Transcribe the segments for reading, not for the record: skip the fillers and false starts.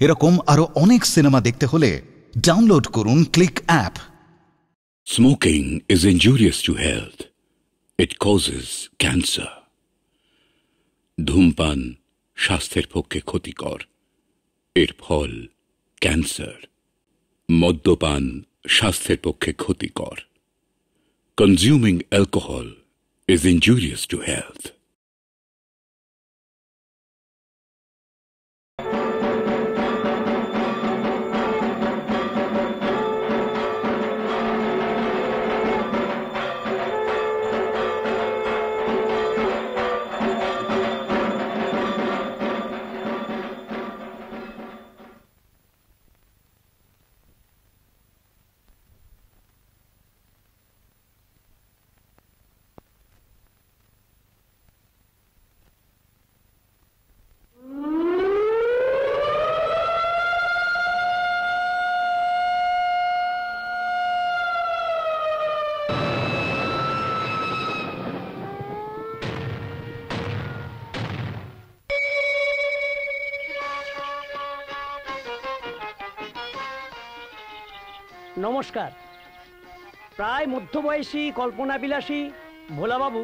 এরকম আরো অনেক সিনেমা দেখতে হলে ডাউনলোড করুন click app. Smoking is injurious to health. It causes cancer. ধূমপান স্বাস্থ্যের পক্ষে ক্ষতিকর, এর ফল ক্যান্সার। মদ্যপান স্বাস্থ্যের পক্ষে ক্ষতিকর। Consuming alcohol is injurious to health. নমস্কার। প্রায় মধ্যবয়সী কল্পনাবিলাসী ভোলাবাবু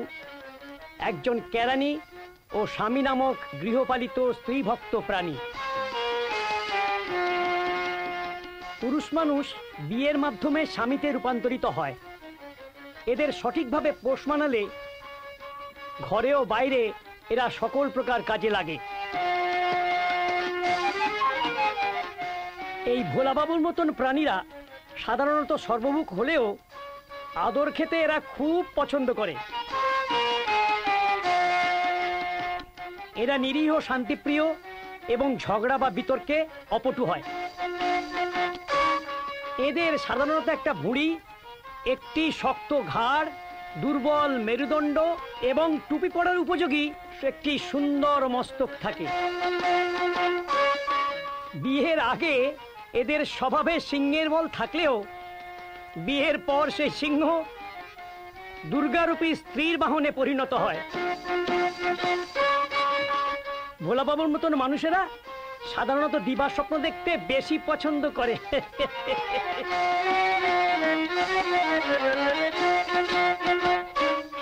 একজন কেরানি ও স্বামী নামক গৃহপালিত স্ত্রীভক্ত প্রাণী। পুরুষ মানুষ বিয়ের মাধ্যমে স্বামীতে রূপান্তরিত হয়। এদের সঠিকভাবে পোষ মানালে ঘরে ও বাইরে এরা সকল প্রকার কাজে লাগে। এই ভোলাবাবুর মতন প্রাণীরা সাধারণত সর্বভুক হলেও আদর খেতে এরা খুব পছন্দ করে। এরা নিরীহ শান্তিপ্রিয় এবং ঝগড়া বা বিতর্কে অপটু হয়। এদের সাধারণত একটা ভুঁড়ি, একটি শক্ত ঘাড়, দুর্বল মেরুদণ্ড এবং টুপি পরার উপযোগী একটি সুন্দর মস্তক থাকে। বিয়ের আগে এদের স্বভাবে সিংহের বল থাকলেও বিয়ের পর সেই সিংহ দুর্গারূপী স্ত্রীর বাহনে পরিণত হয়। ভোলাবাবুর মতন মানুষেরা সাধারণত দিবা স্বপ্ন দেখতে বেশি পছন্দ করে।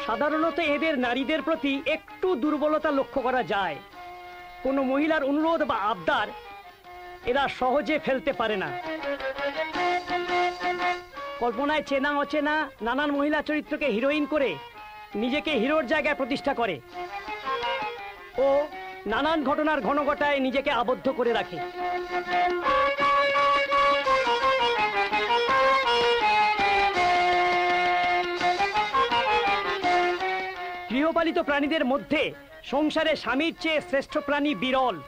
সাধারণত এদের নারীদের প্রতি একটু দুর্বলতা লক্ষ্য করা যায়। কোনো মহিলার অনুরোধ বা আবদার এরা সহজে ফেলতে পারে না। কল্পনায় চেনা অচেনা নানান মহিলা চরিত্রকে হিরোইন করে নিজেকে হিরোর জায়গায় প্রতিষ্ঠা করে ও নানান ঘটনার ঘনঘটায় নিজেকে আবদ্ধ করে রাখে। গৃহপালিত প্রাণীদের মধ্যে সংসারে স্বামীর চেয়ে শ্রেষ্ঠ প্রাণী বিরল।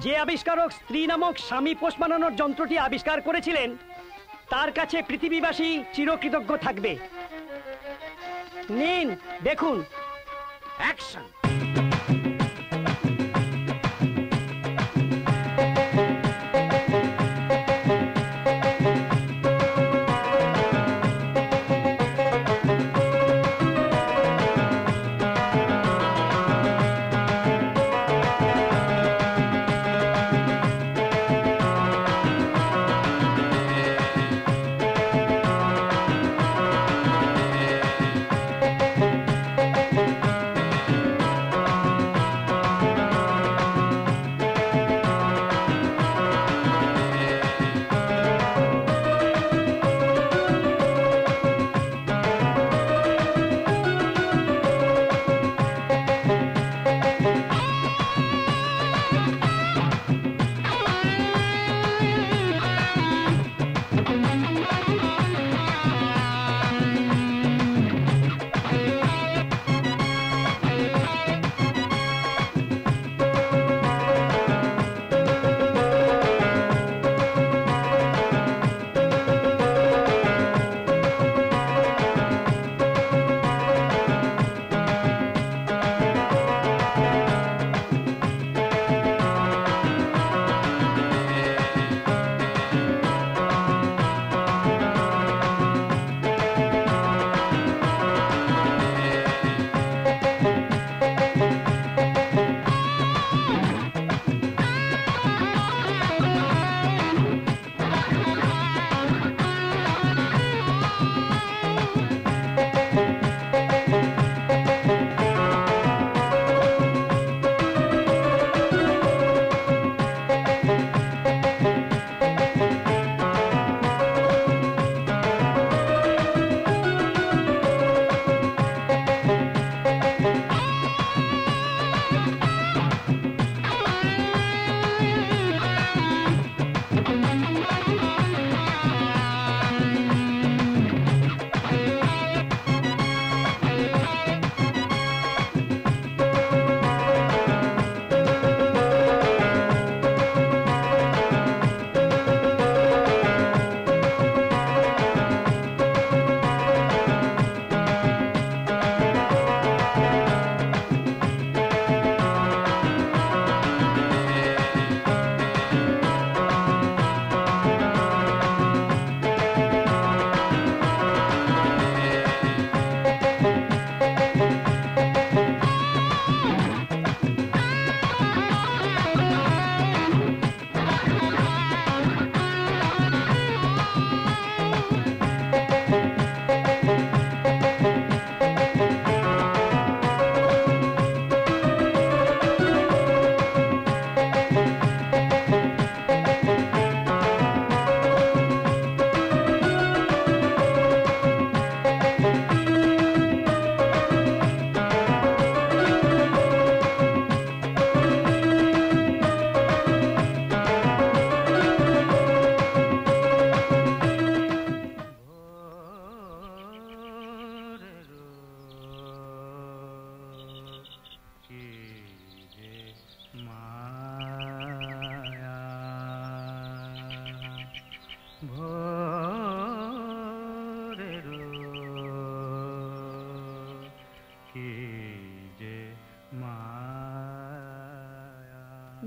যে আবিষ্কারক স্ত্রী নামক স্বামী পোষ মানানোর যন্ত্রটি আবিষ্কার করেছিলেন তার কাছে পৃথিবীবাসী চিরকৃতজ্ঞ থাকবে। নিন দেখুন, action.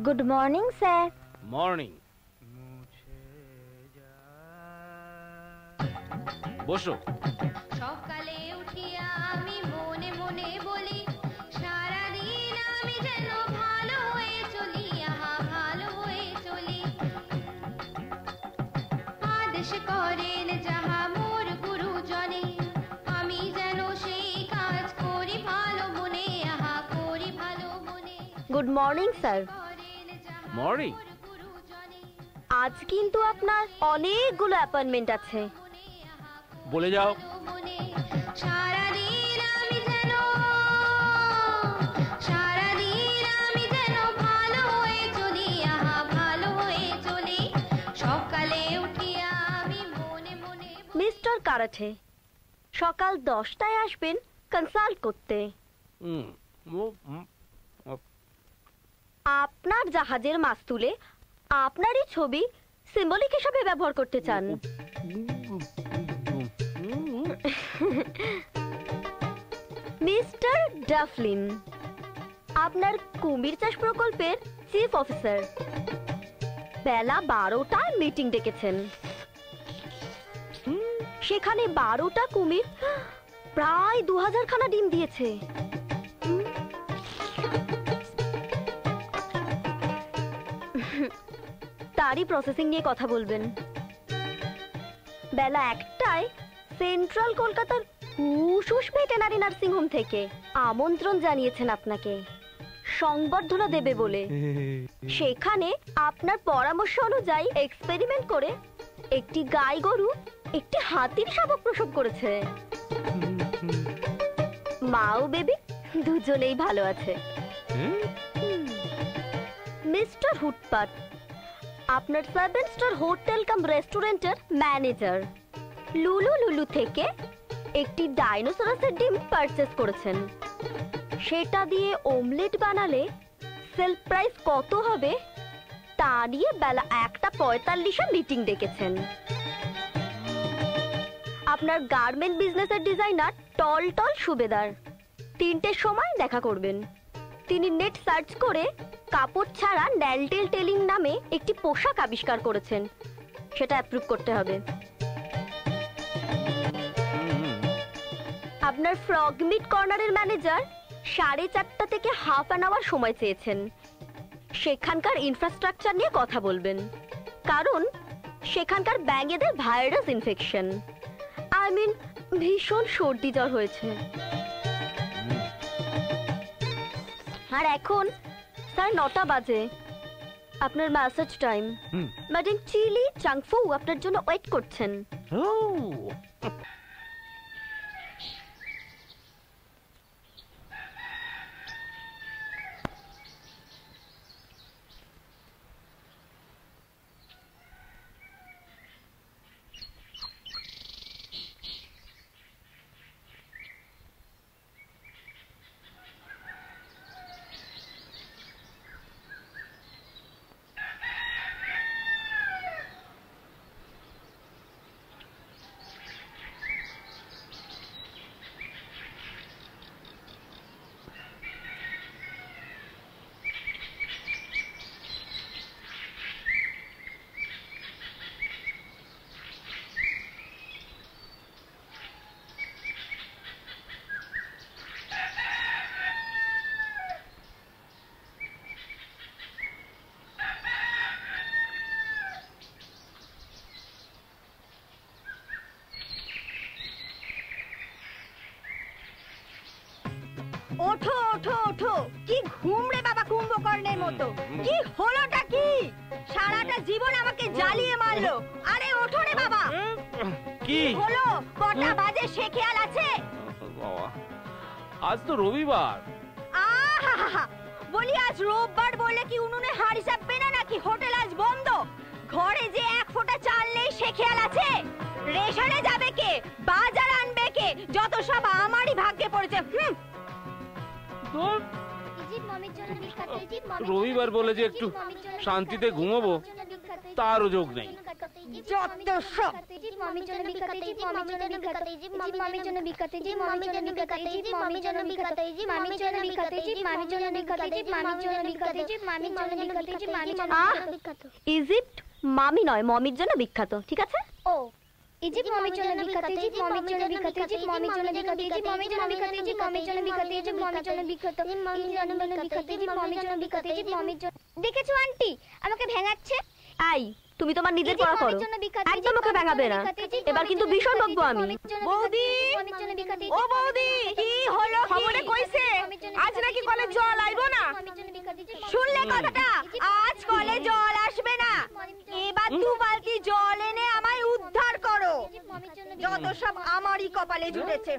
Good morning sir. Morning. বসো। সকালে উঠিয়া আমি মনে মনে বলি, সারাদিন আমি যেন ভালো হয়ে চলি, আহা ভালো হয়ে চলি। আদেশ করেন যাহা মোর গুরুজনে, আমি যেন সেই কাজ করি ভালো মনে, আহা করি ভালো মনে। Good morning sir. মর্নিং। আজ কিন্তু আপনার অনেকগুলো অ্যাপয়েন্টমেন্ট আছে। বলে যাও। সারাদিন আমি যেন ভালো হয়ে চলি, আহা ভালো হয়ে চলি। সকালে উঠিয়া আমি মনে মনে। মিস্টার কারাঠে, সকাল 10টায় আসবেন কনসাল্ট করতে। আপনার জাহাজের মাস্তুলে আপনারই ছবি সিম্বলিক হিসাবে ব্যবহার করতে চান। মিস্টার ডাফলিন, আপনার কুমির চাষ প্রকল্পের চিফ অফিসার, বেলা 12টায় মিটিং ডেকেছেন। সেখানে 12টা কুমির প্রায় 2000 খানা ডিম দিয়েছে। তারই প্রসেসিং নিয়ে কথা বলবেন। বেলা 1টায় সেন্ট্রাল কলকাতার হুশ ভেটেনারি নার্সিং হোম থেকে আমন্ত্রণ জানিয়েছেন আপনাকে, সংবর্ধনা দেবে বলে। সেখানে আপনার পরামর্শ অনুযায়ী এক্সপেরিমেন্ট করে একটি গাই গরু একটি হাতির শাবক প্রসব করেছে। মা ও বেবি দুজনেই ভালো আছে। মিস্টার হুটপাট, আপনার 7 স্টার হোটেল কাম রেস্টুরেন্টের ম্যানেজার লুলু থেকে একটি ডাইনোসরাসের ডিম পারচেজ করেছেন। সেটা দিয়ে অমলেট বানালে সেল প্রাইস কত হবে তা নিয়ে বেলা 1:45 মিটিং ডেকেছেন। আপনার গার্মেন্ট বিজনেসের ডিজাইনার টল সুবেদার 3টের সময় দেখা করবেন। তিনি নেট সার্চ করে কাপড় ছাড়া ন্যালটেল টেলিং নামে একটি পোশাক আবিষ্কার করেছেন, সেটা অ্যাপ্রুভ করতে হবে। আপনার ফ্রগমিট কর্নারের ম্যানেজার 4:30 থেকে হাফ অ্যান আওয়ার সময় চেয়েছেন। সেখানকার ইনফ্রাস্ট্রাকচার নিয়ে কথা বলবেন, কারণ সেখানকার ব্যাঙেদের ভাইরাস ইনফেকশন, ভীষণ সর্দি জ্বর হয়েছে। আর এখন স্যার 9টা বাজে, আপনার ম্যাসেজ টাইম। ম্যাডাম চিলি চাংফু আপনার জন্য ওয়েট করছেন। ওঠো ওঠো ওঠো, কি ঘুম রে বাবা কুম্ভকর্ণের মতো। কি হলোটা কি? সারাটা জীবন আমাকে জ্বালিয়ে মারলো। আরে ওঠো রে বাবা। কি হলো? কটা বাজে সে খেয়াল আছে? আজ তো রবিবার। আহা, বলি আজ রোববার বলে কি উনুনে হাড়ি চাপবে না নাকি? হোটেল আজ বন্ধ। ঘরে যে 1 ফোঁটা চাল নেই সে খেয়াল আছে? রেশনে যাবে কে? বাজার আনবে কে? যত সব আমারই ভাগ্যে পড়েছে। রবিবার বলে যে একটু শান্তিতে ঘুমোবো, তারও যোগ নেই। যত সব মামির জন্য বিখ্যাত, মামির জন্য বিখ্যাত, মামির জন্য বিখ্যাত, মামির জন্য বিখ্যাত, মামির জন্য বিখ্যাত, মামির জন্য বিখ্যাত, মামির জন্য বিখ্যাত, মামির জন্য বিখ্যাত, মামির জন্য বিখ্যাত, মামির জন্য বিখ্যাত। ইজিপ্ট মামি নয়, মমির জন্য বিখ্যাত, ঠিক আছে? ও ইজিপ্ট মামির জন্য বিখ্যাত, ইজিপ্ট মামির জন্য বিখ্যাত, ইজিপ্ট মামির জন্য বিখ্যাত, ইজিপ্ট মামির জন্য বিখ্যাত, ইজিপ্ট মামির জন্য বিখ্যাত, ইজিপ্ট মামির জন্য বিখ্যাত, মামির জন্য বিখ্যাত, ইজিপ্ট মামির জন্য বিখ্যাত, ইজিপ্ট মামির জন্য। দেখেছো আন্টি আমাকে ভেঙাচ্ছে? আই তুমি তোমার নিজের পড়া করো, একদম ওকে ভেঙাবে না। এবার কিন্তু ভীষণ বকবো আমি। বৌদি, ও বৌদি, কি হলো? খবরে কইছে আজ নাকি কলে জল আইবো না? শুনলে কথাটা? আজ কলে জল আসবে না। এবার 2 বালতি জল এনে আমায় উদ্ধার করো। যত সব আমারই কপালে জুটেছে।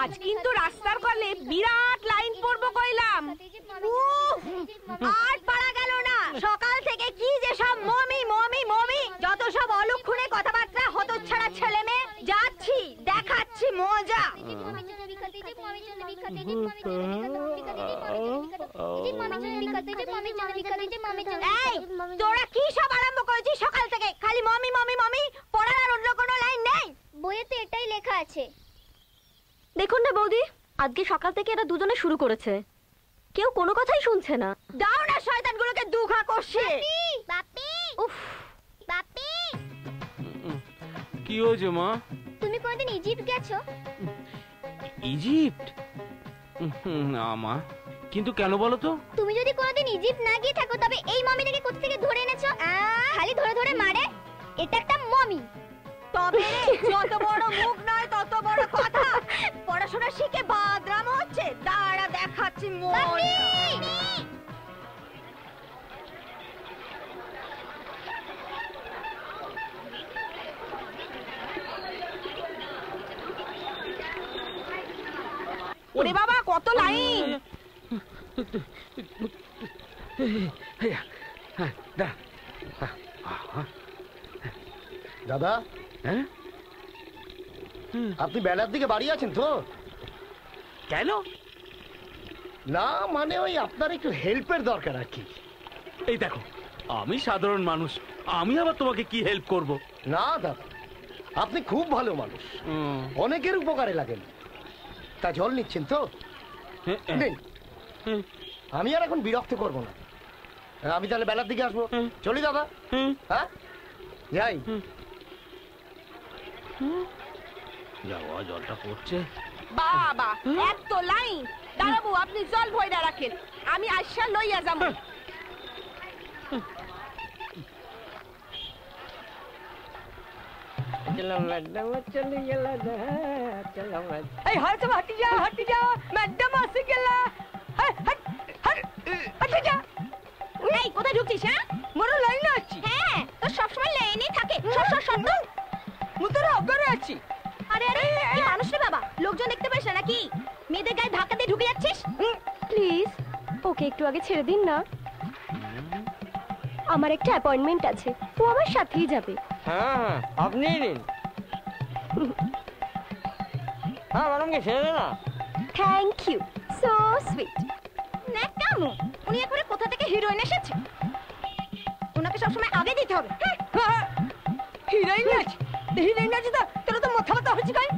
আজ কিন্তু রাস্তার কলে বিরাট লাইন পড়বো কইলাম। আর পারা গেল না। সকাল থেকে কি যে সব মমি মমি মমি, যত সব অলক্ষণে কথাবার্তা, হতচ্ছাড়া ছেলে মেয়ে। যাচ্ছি, দেখাচ্ছি মজা। এই তোরা কি সব আরম্ভ করেছিস সকাল থেকে? খালি মমি মমি মমি, পড়ার আর অন্য কোনো লাইন নেই? বইয়েতে এটাই লেখা আছে। দেখুন না বৌদি, আজকে সকাল থেকে এরা দুজনে শুরু করেছে, কেউ কোনো কথাই শুনছে না। দাও না শয়তানগুলোকে দুঘা করছে। বাপি, উফ, বাপি, কি হয়েছে মা? তুমি কোনদিন ইজিপ্ট গেছো? ইজিপ্ট? না মা, কিন্তু কেন বলো তো? তুমি যদি কোনদিন ইজিপ্ট না গিয়ে থাকো তবে এই মমিটাকে কোথা থেকে ধরে এনেছো? খালি ধরে ধরে মারে। এটা একটা মমি। তবে যত বড় মুখ নয় তত বড় কথা। পড়াশোনা শিখে বাদরাম হচ্ছে। দাঁড়া দেখাচ্ছি মজা। ওরে বাবা, কত লাইন! দাদা, হ্যাঁ আপনি বেলার দিকে বাড়ি আছেন তো? কেন? না মানে ওই আপনার একটু হেল্পের দরকার আর কি। এই দেখো, আমি সাধারণ মানুষ, আমি আবার তোমাকে কি হেল্প করব? না দাদা, আপনি খুব ভালো মানুষ, অনেকের উপকারে লাগেন। তা জল নিচ্ছেন তো? নিন। আমি আর এখন বিরক্ত করব না, আমি তাহলে বেলার দিকে আসবো। চলি দাদা। হ্যাঁ যাই। যাওয়া জলটা পড়ছে। বাবা, এত লাইন! দাঁড়াবো, আপনি জল ভইরা রাখেন, আমি আইসা লইয়া যাবো। এই হয়তো হাঁটি যা, ম্যাডাম আসে গেলা। এই কোথায় ঢুকছিস? হ্যাঁ, মোর লাইনে আছি। হ্যাঁ, তো সবসময় লাইনেই থাকে। মুতরা অগরে আছি। আরে আরে, কি মানুষ রে বাবা, লোকজন দেখতে পাইছ না নাকি? মেয়েদের গায়ে ধাক্কা দিয়ে ঢুকে যাচ্ছিস। প্লিজ ওকে একটু আগে ছেড়ে দিন না, আমার একটা অ্যাপয়েন্টমেন্ট আছে, ও আমার সাথেই যাবে। হ্যাঁ, আপনি নিন। হ্যাঁ ম্যাডামকে ছেড়ে দে না। Thank you, so sweet. না কামু, উনি একবারে কোথা থেকে হিরোইন এসেছে, ওনাকে সবসময় আগে দিতে হবে। হিরোইন আছে, হিরোইন আছে তো তোর তো মাথা ব্যথা হচ্ছে কেন?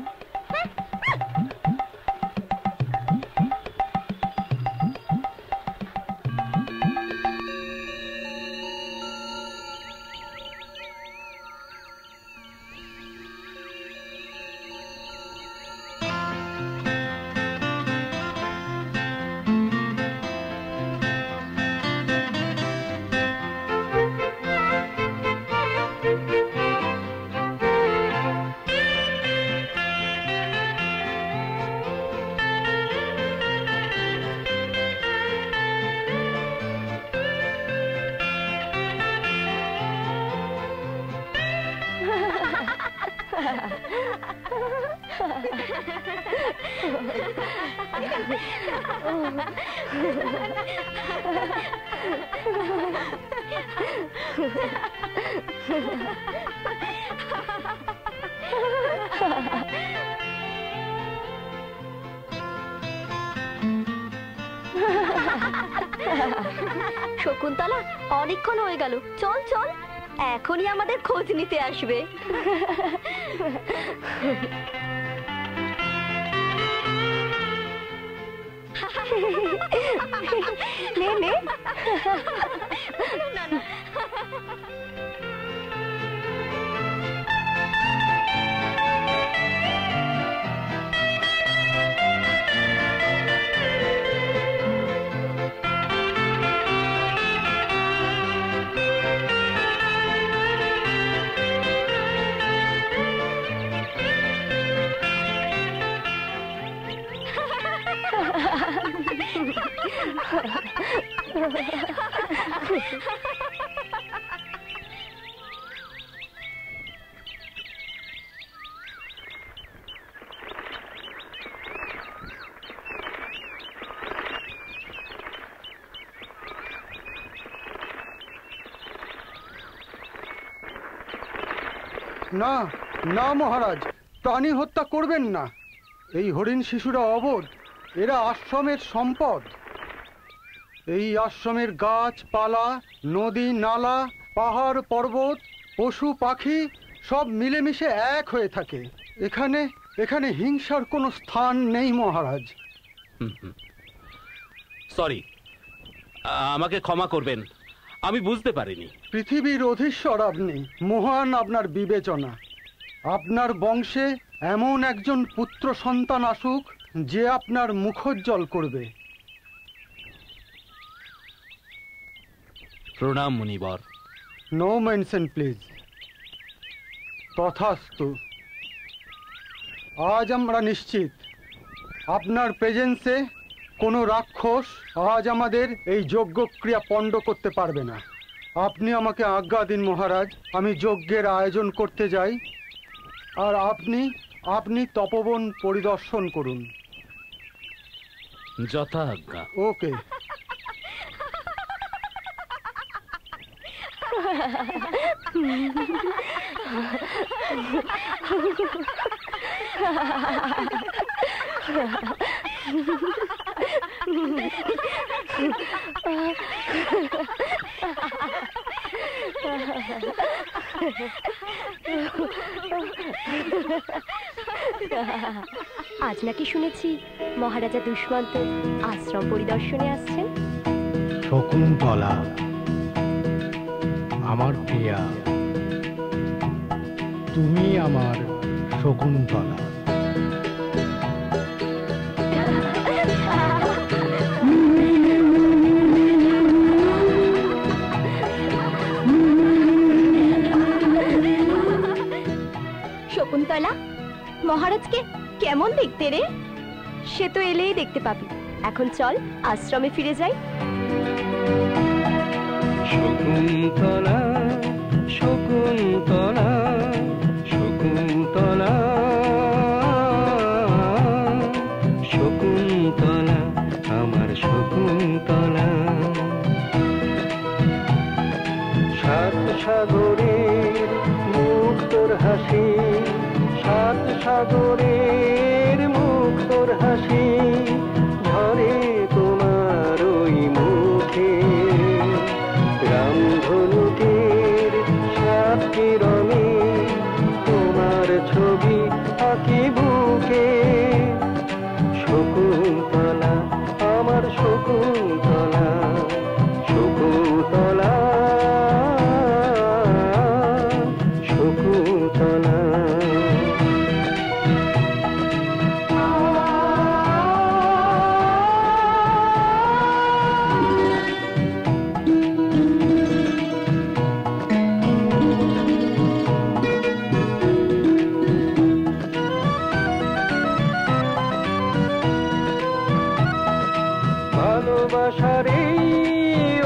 শকুন্তলা অনেকক্ষণ হয়ে গেল, চল চল, এখনই আমাদের খোঁজ নিতে আসবে। নে নে। না না, না না মহারাজ, প্রাণী হত্যা করবেন না। এই হরিণ শিশুরা অবোধ, এরা আশ্রমের সম্পদ। এই আশ্রমের গাছপালা, নদী নালা, পাহাড় পর্বত, পশু পাখি সব মিলেমিশে এক হয়ে থাকে। এখানে এখানে হিংসার কোনো স্থান নেই মহারাজ। সরি, আমাকে ক্ষমা করবেন, আমি বুঝতে পারিনি। পৃথিবীর অধীশ্বর আপনি, মহান আপনার বিবেচনা। আপনার বংশে এমন একজন পুত্র সন্তান আসুক যে আপনার মুখোজ্জ্বল করবে। প্রণাম মুনিবর। No mention please. তথাস্তু। আজ আমরা নিশ্চিত আপনার প্রেজেন্সে কোনো রাক্ষস আজ আমাদের এই যজ্ঞক্রিয়া পণ্ড করতে পারবে না। আপনি আমাকে আজ্ঞা দিন মহারাজ, আমি যজ্ঞের আয়োজন করতে যাই, আর আপনি তপবন পরিদর্শন করুন। যথা আজ্ঞা। ওকে। আজ নাকি শুনেছি মহারাজা দুষ্মন্ত আশ্রম পরিদর্শনে আসছেন। শকুন্তলা আমার প্রিয়া, তুমি আমার শকুন্তলা। শকুন্তলা, মহারাজকে কেমন দেখতে রে? সে তো এলেই দেখতে পাবি। এখন চল আশ্রমে ফিরে যাই। শকুন্তলা শকুন্তলা শকুন্তলা শকুন্তলা আমার শকুন্তলা। সাত সাগরের মুখ তোর হাসি, সাত সাগরের মুখ তোর হাসি, ঝরে তোমার ওই মুখে রামধনুকের সাত কিরণে তোমার ছবি আঁকি বুকে। শকুন্তলা আমার শকুন্তলা শকুন্তলা শকুন্তলা। ভালোবাসার এই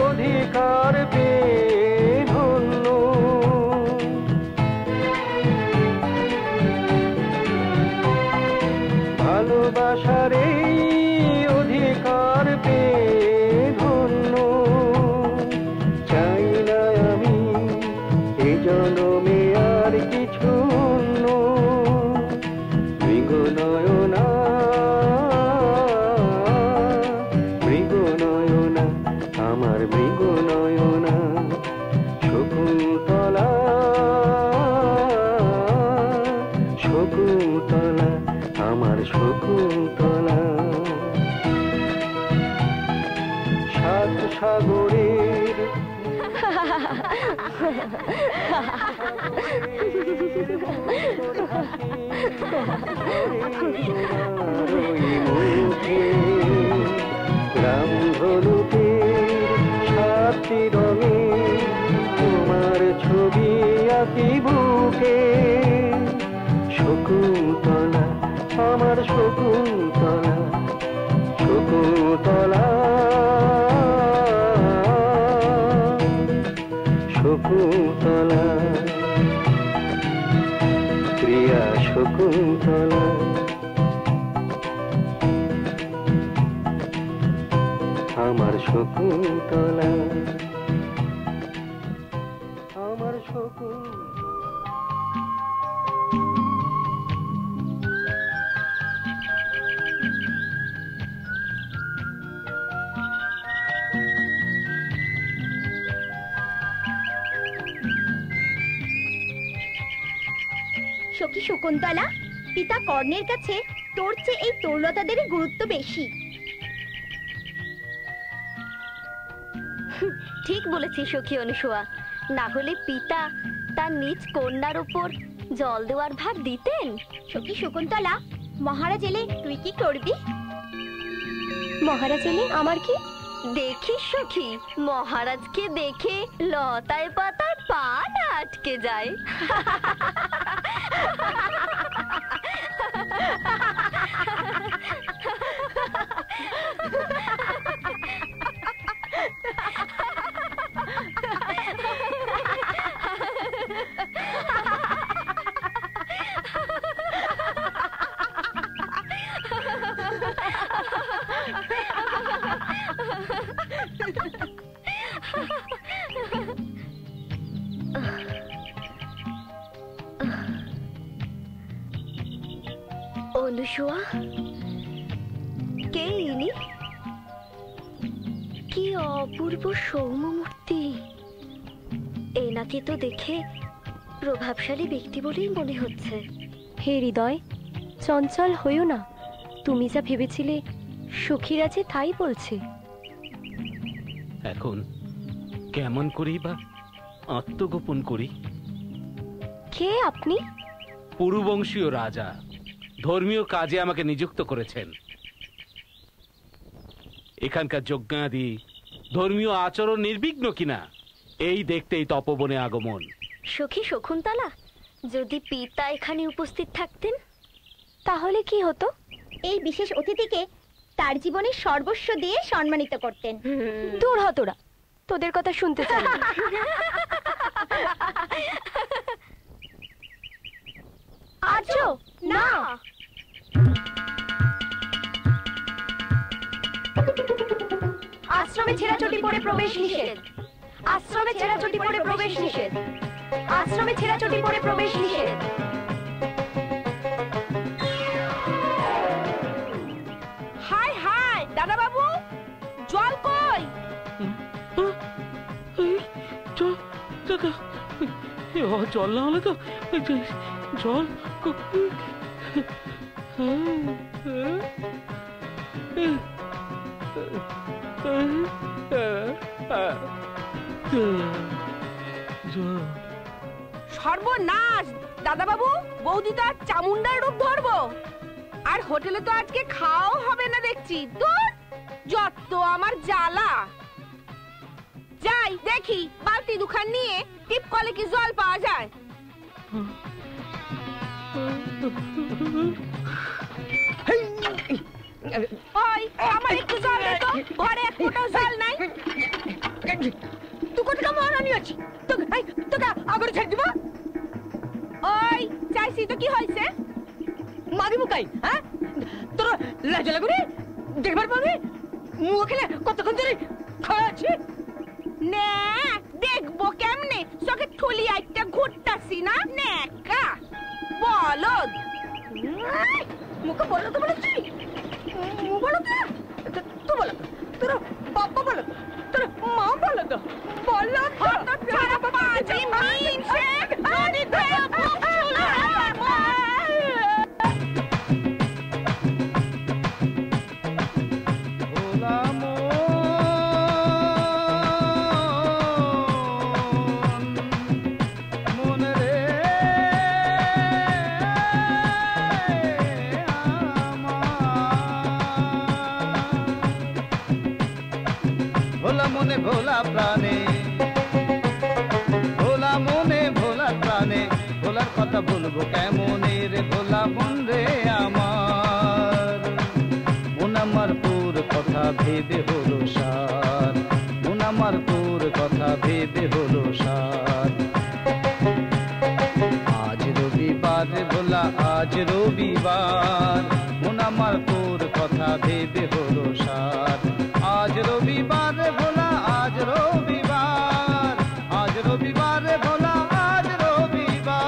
অধিকার পেয়ে ধন্য, ভালোবাসার এই অধিকার পেয়ে ধন্য। চাই না আমি এ জনমে আর কিছু অন্য। মৃগনয়না মৃগনয়না রাম হলুদের সাতটি রঙে তোমার ছবি আঁকি বুকে। শকুন্তলা আমার শকুন্তলা, শকুন্তলা শকুন্তলা, প্রিয়া শকুন্তলা। আমার শকুন্তলা, আমার শকুন্তলা। সখী শকুন্তলা, পিতা কর্ণের কাছে তোর চেয়ে এই তরুলতাদেরই গুরুত্ব বেশি। ঠিক বলেছিস সখী অনুসূয়া, না হলে পিতা তার নিজ কন্যার উপর জল দেওয়ার ভার দিতেন? সখী শকুন্তলা, মহারাজ এলে তুই কি করবি? মহারাজ এলে আমার কি? দেখিস সখী, মহারাজকে দেখে লতায় পাতায় পা না আটকে যায়। অনুসূয়া, কে ইনি? কি অপূর্ব সৌম্যমূর্তি! এনাকে তো দেখে প্রভাবশালী ব্যক্তি বলেই মনে হচ্ছে। হে হৃদয়, চঞ্চল হইও না। তুমি যা ভেবেছিলে সখীরা যে তাই বলছে। এখন কেমন করি বা আত্মগোপন করি? কে আপনি? পুরুবংশীয় রাজা, ধর্মীয় কাজে আমাকে নিযুক্ত করেছেন। এখানকার যজ্ঞাদি ধর্মীয় আচরণ নির্বিঘ্ন কিনা এই দেখতেই তপবনে আগমন। সখী শকুন্তলা, যদি পিতা এখানে উপস্থিত থাকতেন তাহলে কি হতো? এই বিশেষ অতিথিকে তার জীবনের সর্বস্ব দিয়ে সম্মানিত করতেন। দূর হ তোরা, তোদের কথা শুনতে চাই না। আর্য না, আশ্রমে ছেঁড়াছুটি পরে প্রবেশ নিষেধ। আশ্রমে ছেঁড়াছুটি পরে প্রবেশ নিষেধ। আশ্রমে ছেঁড়াছুটি পরে প্রবেশ নিষেধ। হাই হাই দাদা বাবু, জল কই? জল না হলে তো জল সর্বনাশ দাদা বাবু, বৌদি তো আজ চামুন্ডার রূপ ধরবো। আর হোটেলে তো আজকে খাওয়াও হবে না দেখছি। দূর, যত আমার জ্বালা। যাই দেখি বালতি দুখান নিয়ে টিপ কলে কি জল পাওয়া যায়। ওই আমার একটু জল দে তো, ঘরে এক ফোঁটাও জল নাই। তুই কোথায় মহারানী আছি? তোকে আগরে ছেড়ে দিব? ওই চাইছি তো কি হয়েছে? মারি মুকাই, হ্যাঁ? তোর লাজ লাগুনি? দেখবার পাবি মুখে কতক্ষণ ধরে খাওয়াছি। নে দেখবো কেমনে, চোখে ঠুলি একটা ঘুরতাছি না নেকা বলদ। মুখে বলো তো বলেছি, বলো তো, তুই বলো তো, তোর বাবা বলো তো, তোর মা বলো তো, বলো তো ছাড়া পাঁচি মিনছে আরে দেবো ভোলা মনে ভোলা প্রাণে, ভোলা মনে ভোলা প্রাণে, ভোলার কথা বলবো কেমনে রে ভোলা মন রে আমার। মন আমার তোর কথা ভেবে হলো সার, মন আমার তোর কথা ভেবে হলো সার। আজ রবিবার রে ভোলা আজ রবিবার, মন আমার তোর কথা ভেবে হলো সার। আজ রবিবার রে ভোলা আজ রবিবার, আজ রবিবার রে ভোলা আজ রবিবার।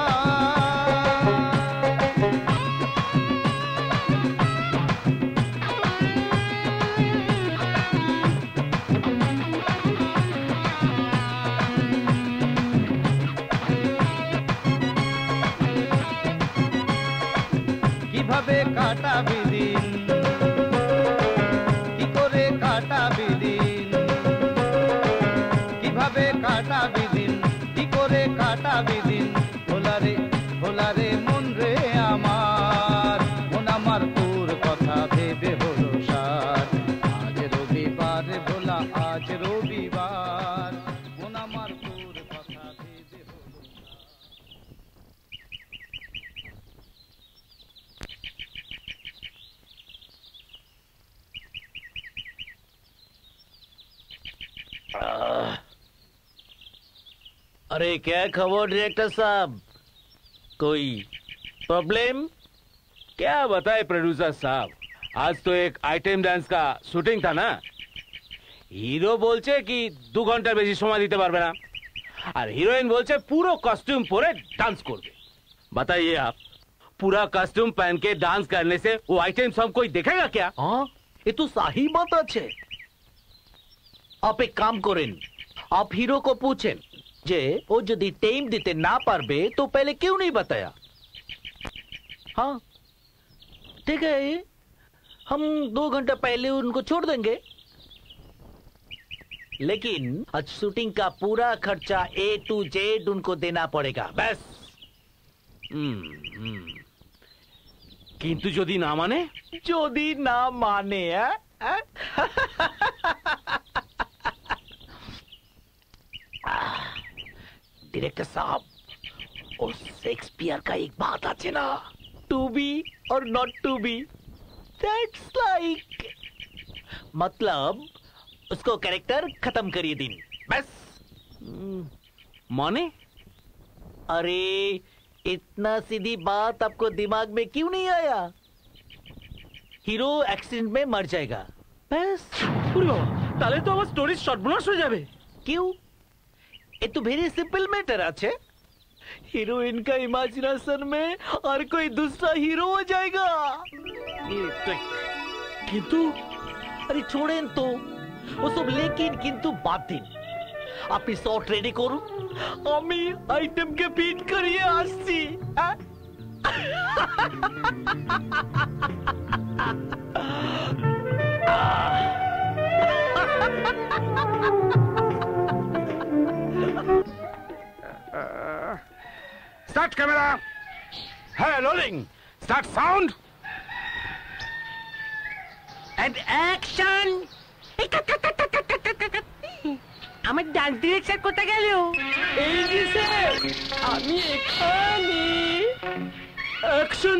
কিভাবে কাটাবি দিন, কি করে কাটাবি দিন, কিভাবে কাটাবি দিন, কি করে কাটাবি দিন, ভোলারে ভোলারে মন রে আমার। মন আমার তোর কথা ভেবে হলো সার। আজ রবিবার ভোলা আজ রবিবার, মন আমার তোর কথা ভেবে হলো সার। अरे क्या खबर डायरेक्टर साहब, कोई प्रॉब्लम? क्या बताए प्रोड्यूसर साहब, आज तो एक आइटम डांस का शूटिंग था ना। হিরো বলছে কি 2 ঘন্টার বেশি সময় দিতে পারবে না, আর হিরোইন বলছে পুরো কস্টিউম পরে डांस করবে। बताइए आप, पूरा कॉस्ट्यूम पहन के डांस करने से वो आइटम सॉन्ग कोई देखेगा क्या? हाँ, ये तो सही बात আছে। आप एक काम करें, आप हीरो को पूछें जे वो यदि टाइम देते ना पारबे तो पहले क्यों नहीं बताया। हाँ ठीक है, हम 2 घंटा पहले उनको छोड़ देंगे, लेकिन आज शूटिंग का पूरा खर्चा A to Z उनको देना पड़ेगा बस। কিন্তু যদি না মানে? যদি না মানে डायरेक्टर साहब, और शेक्सपियर का एक बात আছে না, to be or not to be, that's like, मतलब उसको कैरेक्टर खत्म करिए दिन बस। माने? अरे इतना सीधी बात आपको दिमाग में क्यों नहीं आया? हीरो एक्सीडेंट में मर जाएगा बस। তাহলে তো আমার স্টোরি শর্ট ব্লাস্ট হয়ে যাবে। क्यों? ये तो वेरी सिंपल मैटर আছে। हीरोइन का इमेजिनेशन में और कोई दूसरा हीरो हो जाएगा। किंतु अरे छोड़ें तो वो सब, लेकिन किंतु बात दिन আপনি শর্ট রেডি করুন, আমি আইটেমকে বিট করিয়ে আসছি। Start camera. Hey, rolling. Start sound. And action. আমার ডান্স ডিরেক্টর কোথায় গেল? এই যে স্যার, আমি এখানে। অ্যাকশন।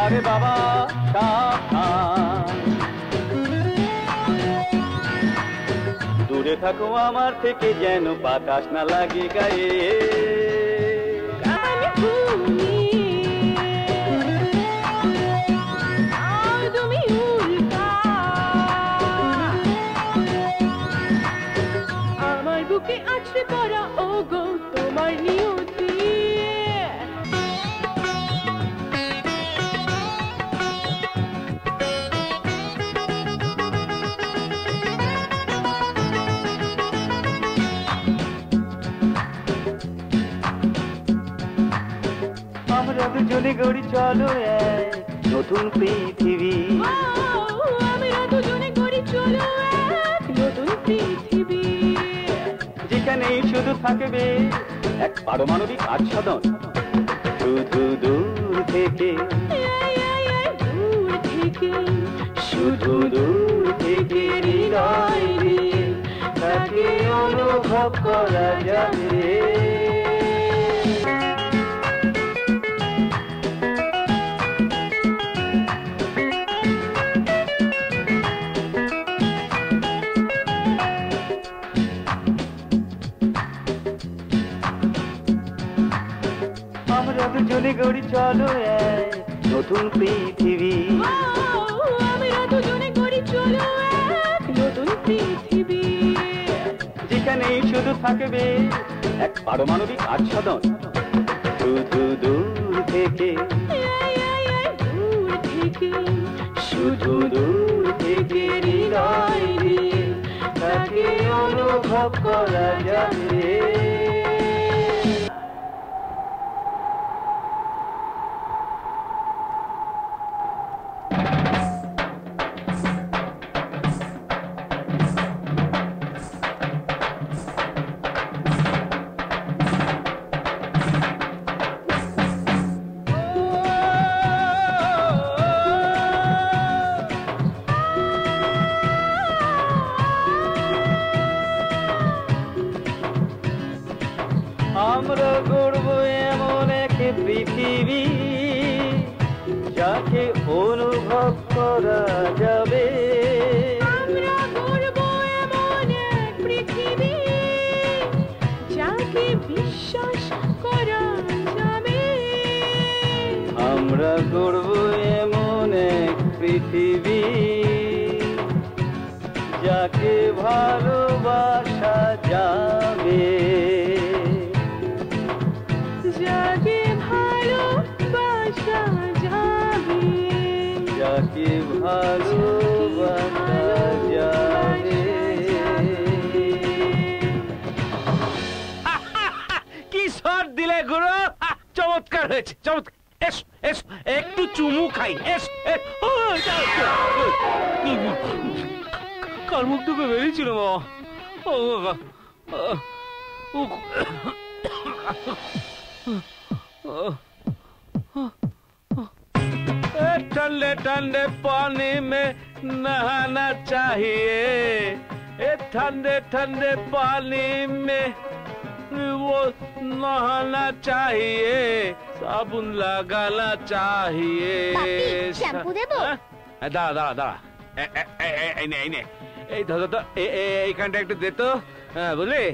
আরে বাবা দূরে থাকো আমার থেকে, যেন বাতাস না লাগে গায়ে। আমার বুকে আছড়ে পড়া ও গো তোমার নিয়তি। দুজনে গড়ি চলো এক নতুন পৃথিবী। আমরা দুজনে গড়ি চলো এক নতুন পৃথিবী, যেখানেই শুধু থাকবে এক পারমাণবিক আচ্ছাদন, শুধু দূর থেকে দূর থেকে শুধু দূর থেকে হৃদয় দিয়ে তাকে অনুভব করা যাবে। আমরা দুজনে গড়ি চলো এক নতুন পৃথিবী। আমরা দুজনে গড়ি চলো এক নতুন পৃথিবী, যেখানেই শুধু থাকবে এক পারমাণবিক আচ্ছাদন, শুধু দূর থেকে দূর থেকে শুধু দূর থেকে হৃদয় দিয়ে তাকে অনুভব করা যাবে। আমরা গড়ব এমন এক পৃথিবী যাকে অনুভব করা যাবে। আমরা গড়ব এমন এক পৃথিবী যাকে বিশ্বাস করা যাবে। আমরা গড়ব এমন এক পৃথিবী যাকে ভালোবাসা যাবে, যাকে ভালোবাসা যাবে, যাকে ভালোবাসা যাবে। কি শট দিলে গুরু, চমৎকার হয়েছে, চমৎকার। এস এস একটু চুমু খাই, এস কার মুখ থেকে বেরিয়েছিল মা। ठंडे ठंडे पानी में नहाना चाहिए, ठंडे ठंडे पानी में वो नहाना चाहिए, साबुन लगाना चाहिए। শ্যাম্পু দেবো? দাঁড়া দাঁড়া দাঁড়া, এই ধর তো এইখানটা একটু দে তো, বুঝলি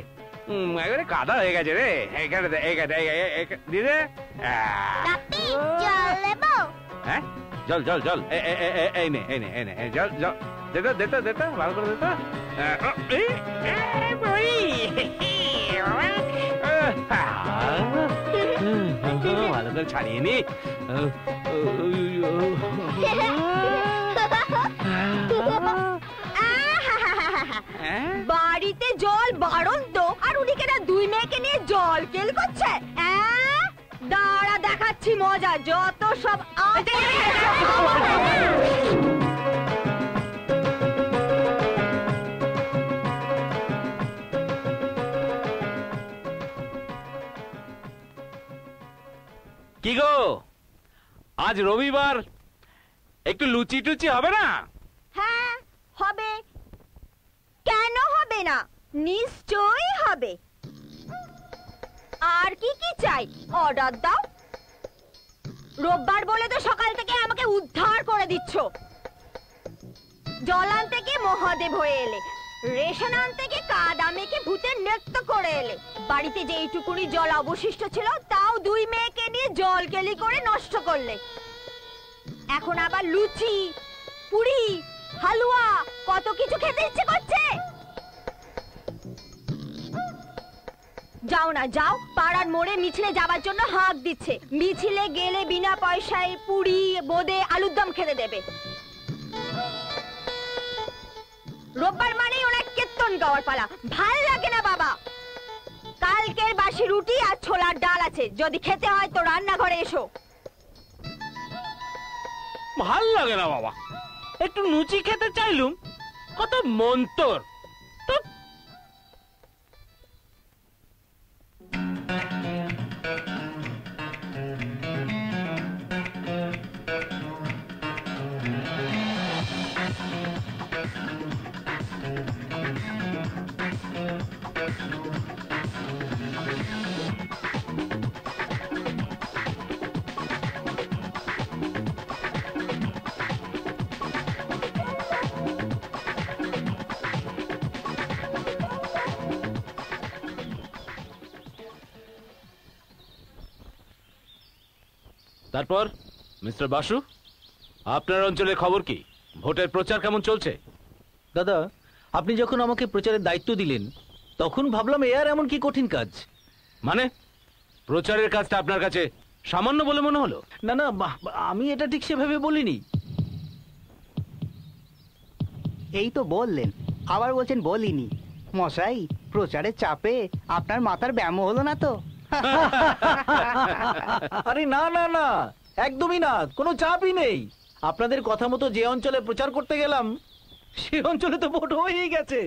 একেবারে কাদা হয়ে গেছে রে, এইখানে দিদি। জল দেবো? হ্যাঁ জল জল জল, এই নে এই নে এই নে জল জল দেতো দেতো দেতো, ভালো করে দেতো। ভালো করে ছাড়িয়ে নি। বাড়িতে জল বারণ তো, আর উনিকে না দুই মেয়েকে নিয়ে জল কেল করছে। দাঁড়া দেখাচ্ছি মজা, যত সব কি গো, আজ রবিবার, একটু লুচি টুচি হবে না? হ্যাঁ হবে, কেন হবে না, নিশ্চয়ই হবে। আর কি কি চাই অর্ডার দাও। রোববার বলে তো সকাল থেকে আমাকে উদ্ধার করে দিচ্ছ। জল আনতে গিয়ে মহাদেব হয়ে এলে, রেশন আনতে গিয়ে কাদা মেখে ভূতের নৃত্য করে এলে, বাড়িতে যে এইটুকুনি জল অবশিষ্ট ছিল তাও দুই মেয়েকে নিয়ে জল কেলি করে নষ্ট করলে। এখন আবার লুচি, পুরি, হালুয়া, কত কিছু খেতে ইচ্ছে করছে। যাও না যাও, পাড়ার মোড়ে মিছিলে যাবার জন্য হাঁক দিচ্ছে। মিছিলে গেলে বিনা পয়সায় পুরি, বোঁদে, আলুর দম খেতে দেবে। রোববার মানেই ওনার কীর্তন গাওয়ার পালা, ভাল লাগে না বাবা। কালকের বাসি রুটি আর ছোলার ডাল আছে, যদি খেতে হয় তো রান্নাঘরে এসো। ভাল লাগে না বাবা, একটু লুচি খেতে চাইলুম, কত মন্তর। তারপর মিস্টার বাসু, আপনার অঞ্চলের খবর কি? ভোটের প্রচার কেমন চলছে? দাদা, আপনি যখন আমাকে প্রচারের দায়িত্ব দিলেন তখন ভাবলাম এ আর এমন কি কঠিন কাজ। মানে প্রচারের কাজটা আপনার কাছে সামান্য বলে মনে হলো? না না, আমি এটা ঠিক সেভাবে বলিনি। এই তো বললেন, আবার বলছেন বলিনি। মশাই, প্রচারের চাপে আপনার মাথার ব্যায়াম হলো না তো? আরে না না না, একদমই না, কোনো চাপই নেই। আপনাদের কথা মতো যে অঞ্চলে প্রচার করতে গেলাম সে অঞ্চলে তো ভোট হয়েই গেছে।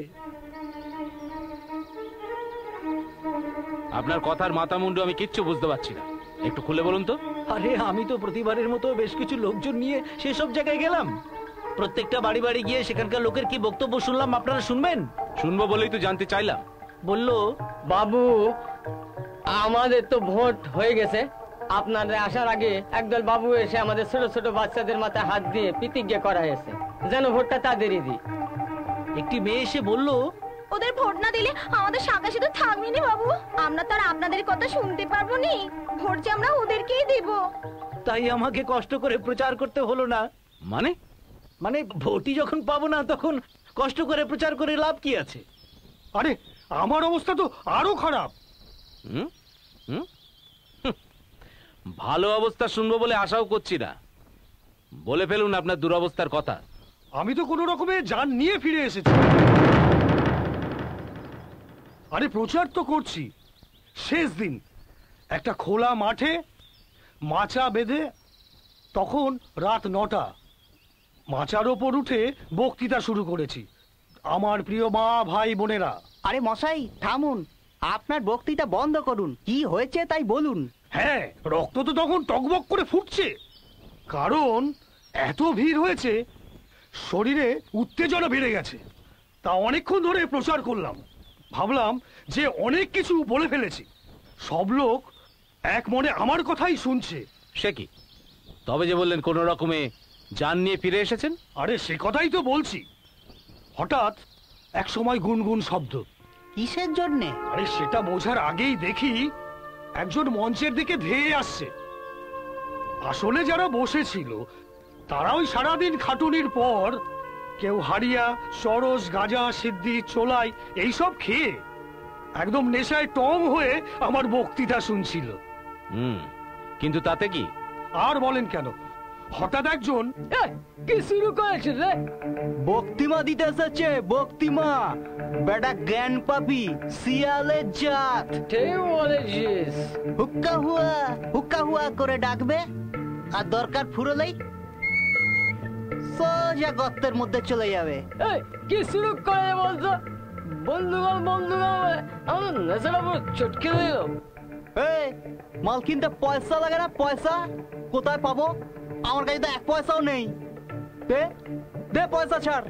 আপনার কথার মাথা মুন্ডু আমি কিচ্ছু বুঝতে পারছি না, একটু খুলে বলুন তো। আরে আমি তো প্রতিবারের মতো বেশ কিছু লোকজন নিয়ে সেসব জায়গায় গেলাম। প্রত্যেকটা বাড়ি বাড়ি গিয়ে সেখানকার লোকের কি বক্তব্য শুনলাম। আপনারা শুনবেন? শুনবো বলেই তো জানতে চাইলাম। বললো, বাবু আমাদের তো ভোট হয়ে গেছে, আপনাদের আসার আগে একদল বাবু এসে আমাদের ছোট ছোট বাচ্চাদের মাথায় হাত দিয়ে প্রতিজ্ঞা করা হয়েছে যেন ভোটটা তাদেরই দিই। একটি মেয়ে এসে বলল, ওদের ভোট না দিলে আমাদের শাখা শুধু থাকবে নি বাবু, আমরা তো আর আপনাদের কথা শুনতে পারবো নি, ভোট যে আমরা ওদেরকেই দিব। তাই আমাকে কষ্ট করে প্রচার করতে হলো না। মানে মানে ভোটই যখন পাবো না তখন কষ্ট করে প্রচার করে লাভ কি আছে? আরে আমার অবস্থা তো আরো খারাপ। ভালো অবস্থা শুনবো বলে আশাও করছি না, বলে ফেলুন আপনার দুরবস্থার কথা। আমি তো কোনো রকমে জান নিয়ে ফিরে এসেছি। আরে প্রচার তো করছি, শেষ দিন একটা খোলা মাঠে মাচা বেঁধে, তখন রাত 9টা, মাচার ওপর উঠে বক্তৃতা শুরু করেছি। আমার প্রিয় মা ভাই বোনেরা। আরে মশাই থামুন, আপনার বক্তৃতা বন্ধ করুন, কি হয়েছে তাই বলুন। হ্যাঁ, রক্ত তো তখন টকবক করে ফুটছে, কারণ এত ভিড় হয়েছে, শরীরে উত্তেজনা বেড়ে গেছে। তা অনেকক্ষণ ধরে প্রচার করলাম, ভাবলাম যে অনেক কিছু বলে ফেলেছি, সব লোক এক মনে আমার কথাই শুনছে। সে কি, তবে যে বললেন কোন রকমে জান নিয়ে ফিরে এসেছেন? আরে সে কথাই তো বলছি। হঠাৎ এক সময় গুনগুন শব্দ। কিসের জন্যে? আরে সেটা বোঝার আগেই দেখি একজন মঞ্চের দিকে ধেয়ে আসছে। আসলে যারা বসেছিল তারা ওই সারাদিন খাটুনির পর কেউ হাড়িয়া, সরস, গাঁজা, সিদ্ধি, চোলাই এইসব খেয়ে একদম নেশায় টং হয়ে আমার বক্তৃতা শুনছিল। কিন্তু তাতে কি? আর বলেন কেন, হঠাৎ একজন কি শুরু করেছে রে? বক্তিমা দিতে এসেছে, বক্তিমা। বেটা জ্ঞান পাবি, শিয়ালের জাত। ঠিক বলেছিস। হুক্কা হুয়া করে ডাকবে, আর দরকার ফুরলেই সোজা গর্তের মধ্যে চলে যাবে। কি শুরু করে বলতো? বন্ধুগণ আমার নেশাটা পুরো চটকে দিল। মাল কিনতে পয়সা লাগে না? পয়সা কোথায় পাবো? আমার কাছে তো 1 পয়সাও নেই। দে পয়সা ছাড়,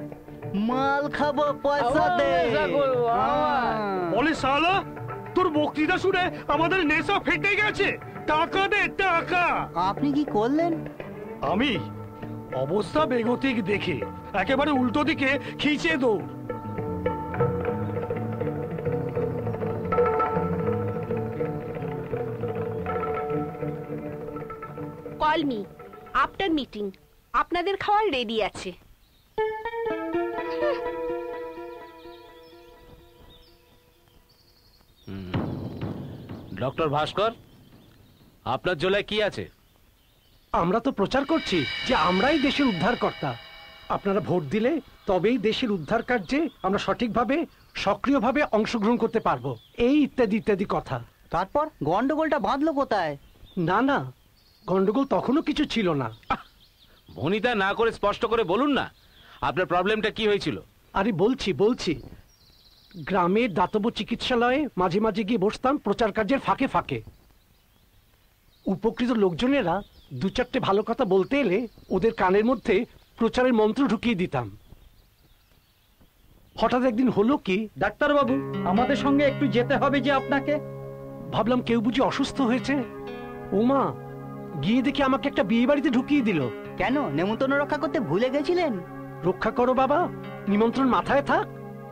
মাল খাবো, পয়সা দে। বলে শালা, তোর বক্তৃতা শুনে আমাদের নেশা ফেটে গেছে, টাকা দে টাকা। আপনি কি করলেন? আমি অবস্থা বেগতিক দেখে একেবারে উল্টো দিকে খিচে দৌড়। কল মি আফটার মিটিং, আপনাদের খাওয়ার রেডি আছে। ডক্টর ভাস্কর, আপনার জোলায় কি আছে? আমরা তো প্রচার করছি যে আমরাই দেশের উদ্ধারকর্তা। আপনারা ভোট দিলে তবেই দেশের উদ্ধার কার্যে আমরা সঠিকভাবে, সক্রিয়ভাবে অংশগ্রহণ করতে পারবো, এই ইত্যাদি ইত্যাদি কথা। তারপর গন্ডগোলটা বাঁধলো কোথায়? না না, গন্ডগোল তখনও কিছু ছিল না। ভনিতা না করে স্পষ্ট করে বলুন না আপনার প্রবলেমটা কি হয়েছিল। আরে বলছি গ্রামের দাতব্য চিকিৎসালয়ে মাঝে মাঝে গিয়ে বসতাম প্রচার কার্যের ফাঁকে ফাঁকে। উপকৃত লোকজনেরা দু চারটে ভালো কথা বলতে এলে ওদের কানের মধ্যে প্রচারের মন্ত্র ঢুকিয়ে দিতাম। হঠাৎ একদিন হলো কি, ডাক্তারবাবু আমাদের সঙ্গে একটু যেতে হবে যে আপনাকে। ভাবলাম কেউ বুঝি অসুস্থ হয়েছে। ওমা, গিয়ে দেখি আমাকে একটা বিয়ে বাড়িতে ঢুকিয়ে দিল। কেন, নেমন্তন্ন রক্ষা করতে ভুলে গেছিলেন? রক্ষা করো বাবা, নিমন্ত্রণ মাথায় থাক।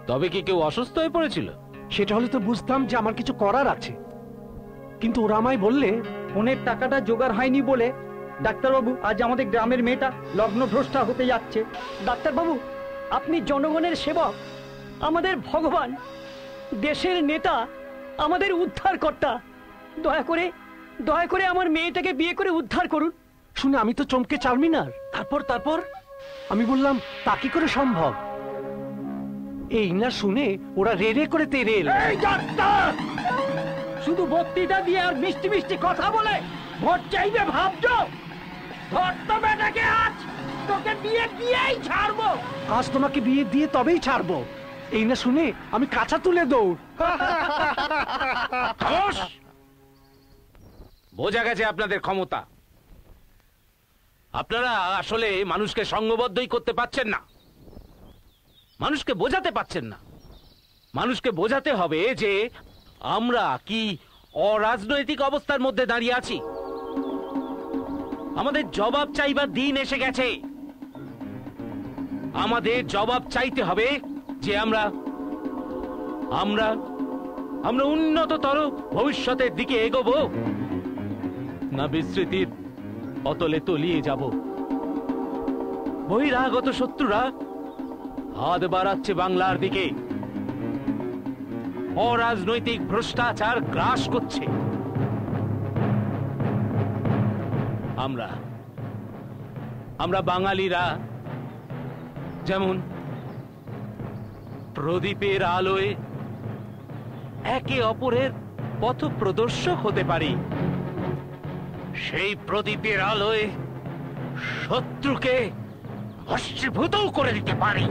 তবে কি কেউ অসুস্থ হয়ে পড়েছিল? সেটা হলে তো বুঝতাম যে আমার কিছু করার আছে, কিন্তু ওরা আমায় বললে ফোনের টাকাটা জোগাড় হয়নি বলে ডাক্তারবাবু আজ আমাদের গ্রামের মেয়েটা লগ্নভ্রষ্টা হতে যাচ্ছে। ডাক্তারবাবু, আপনি জনগণের সেবক, আমাদের ভগবান, দেশের নেতা, আমাদের উদ্ধারকর্তা। দয়া করে আমার মেয়েটাকে বিয়ে করে উদ্ধার করুন। শুনে আমি তো চমকে চারমিনার। তারপর আমি বললাম তা কি করে সম্ভব? এই না শুনে ওরা রে করে তেরে এলো। শুধু বক্তৃতা দিয়ে আর মিষ্টি মিষ্টি কথা বলে ভোট চাইবে ভাবছো? ধর তো বেটাকে, আজ তোকে বিয়ে দিয়েই ছাড়বো। আজ তোমাকে বিয়ে দিয়ে তবেই ছাড়বো। এই না শুনে আমি কাঁচা তুলে দৌড়। বোঝা গেছে আপনাদের ক্ষমতা। আপনারা আসলে মানুষকে সংঘবদ্ধই করতে পারছেন না, মানুষকে বোঝাতে পারছেন না। মানুষকে বোঝাতে হবে যে আমরা কি অরাজনৈতিক অবস্থার মধ্যে দাঁড়িয়ে আছি। আমাদের জবাব চাইবার দিন এসে গেছে। আমাদের জবাব চাইতে হবে যে আমরা আমরা আমরা উন্নততর ভবিষ্যতের দিকে এগোবো, না বিস্মৃতির অতলে তলিয়ে যাব। বহিরাগত শত্রুরা হাত বাড়াচ্ছে বাংলার দিকে, অরাজনৈতিক ভ্রষ্টাচার গ্রাস করছে। আমরা বাঙালিরা যেমন প্রদীপের আলোয় একে অপরের পথ প্রদর্শক হতে পারি, সেই প্রদীপের আলোয় শত্রুকে ভস্মীভূতও করে দিতে পারি।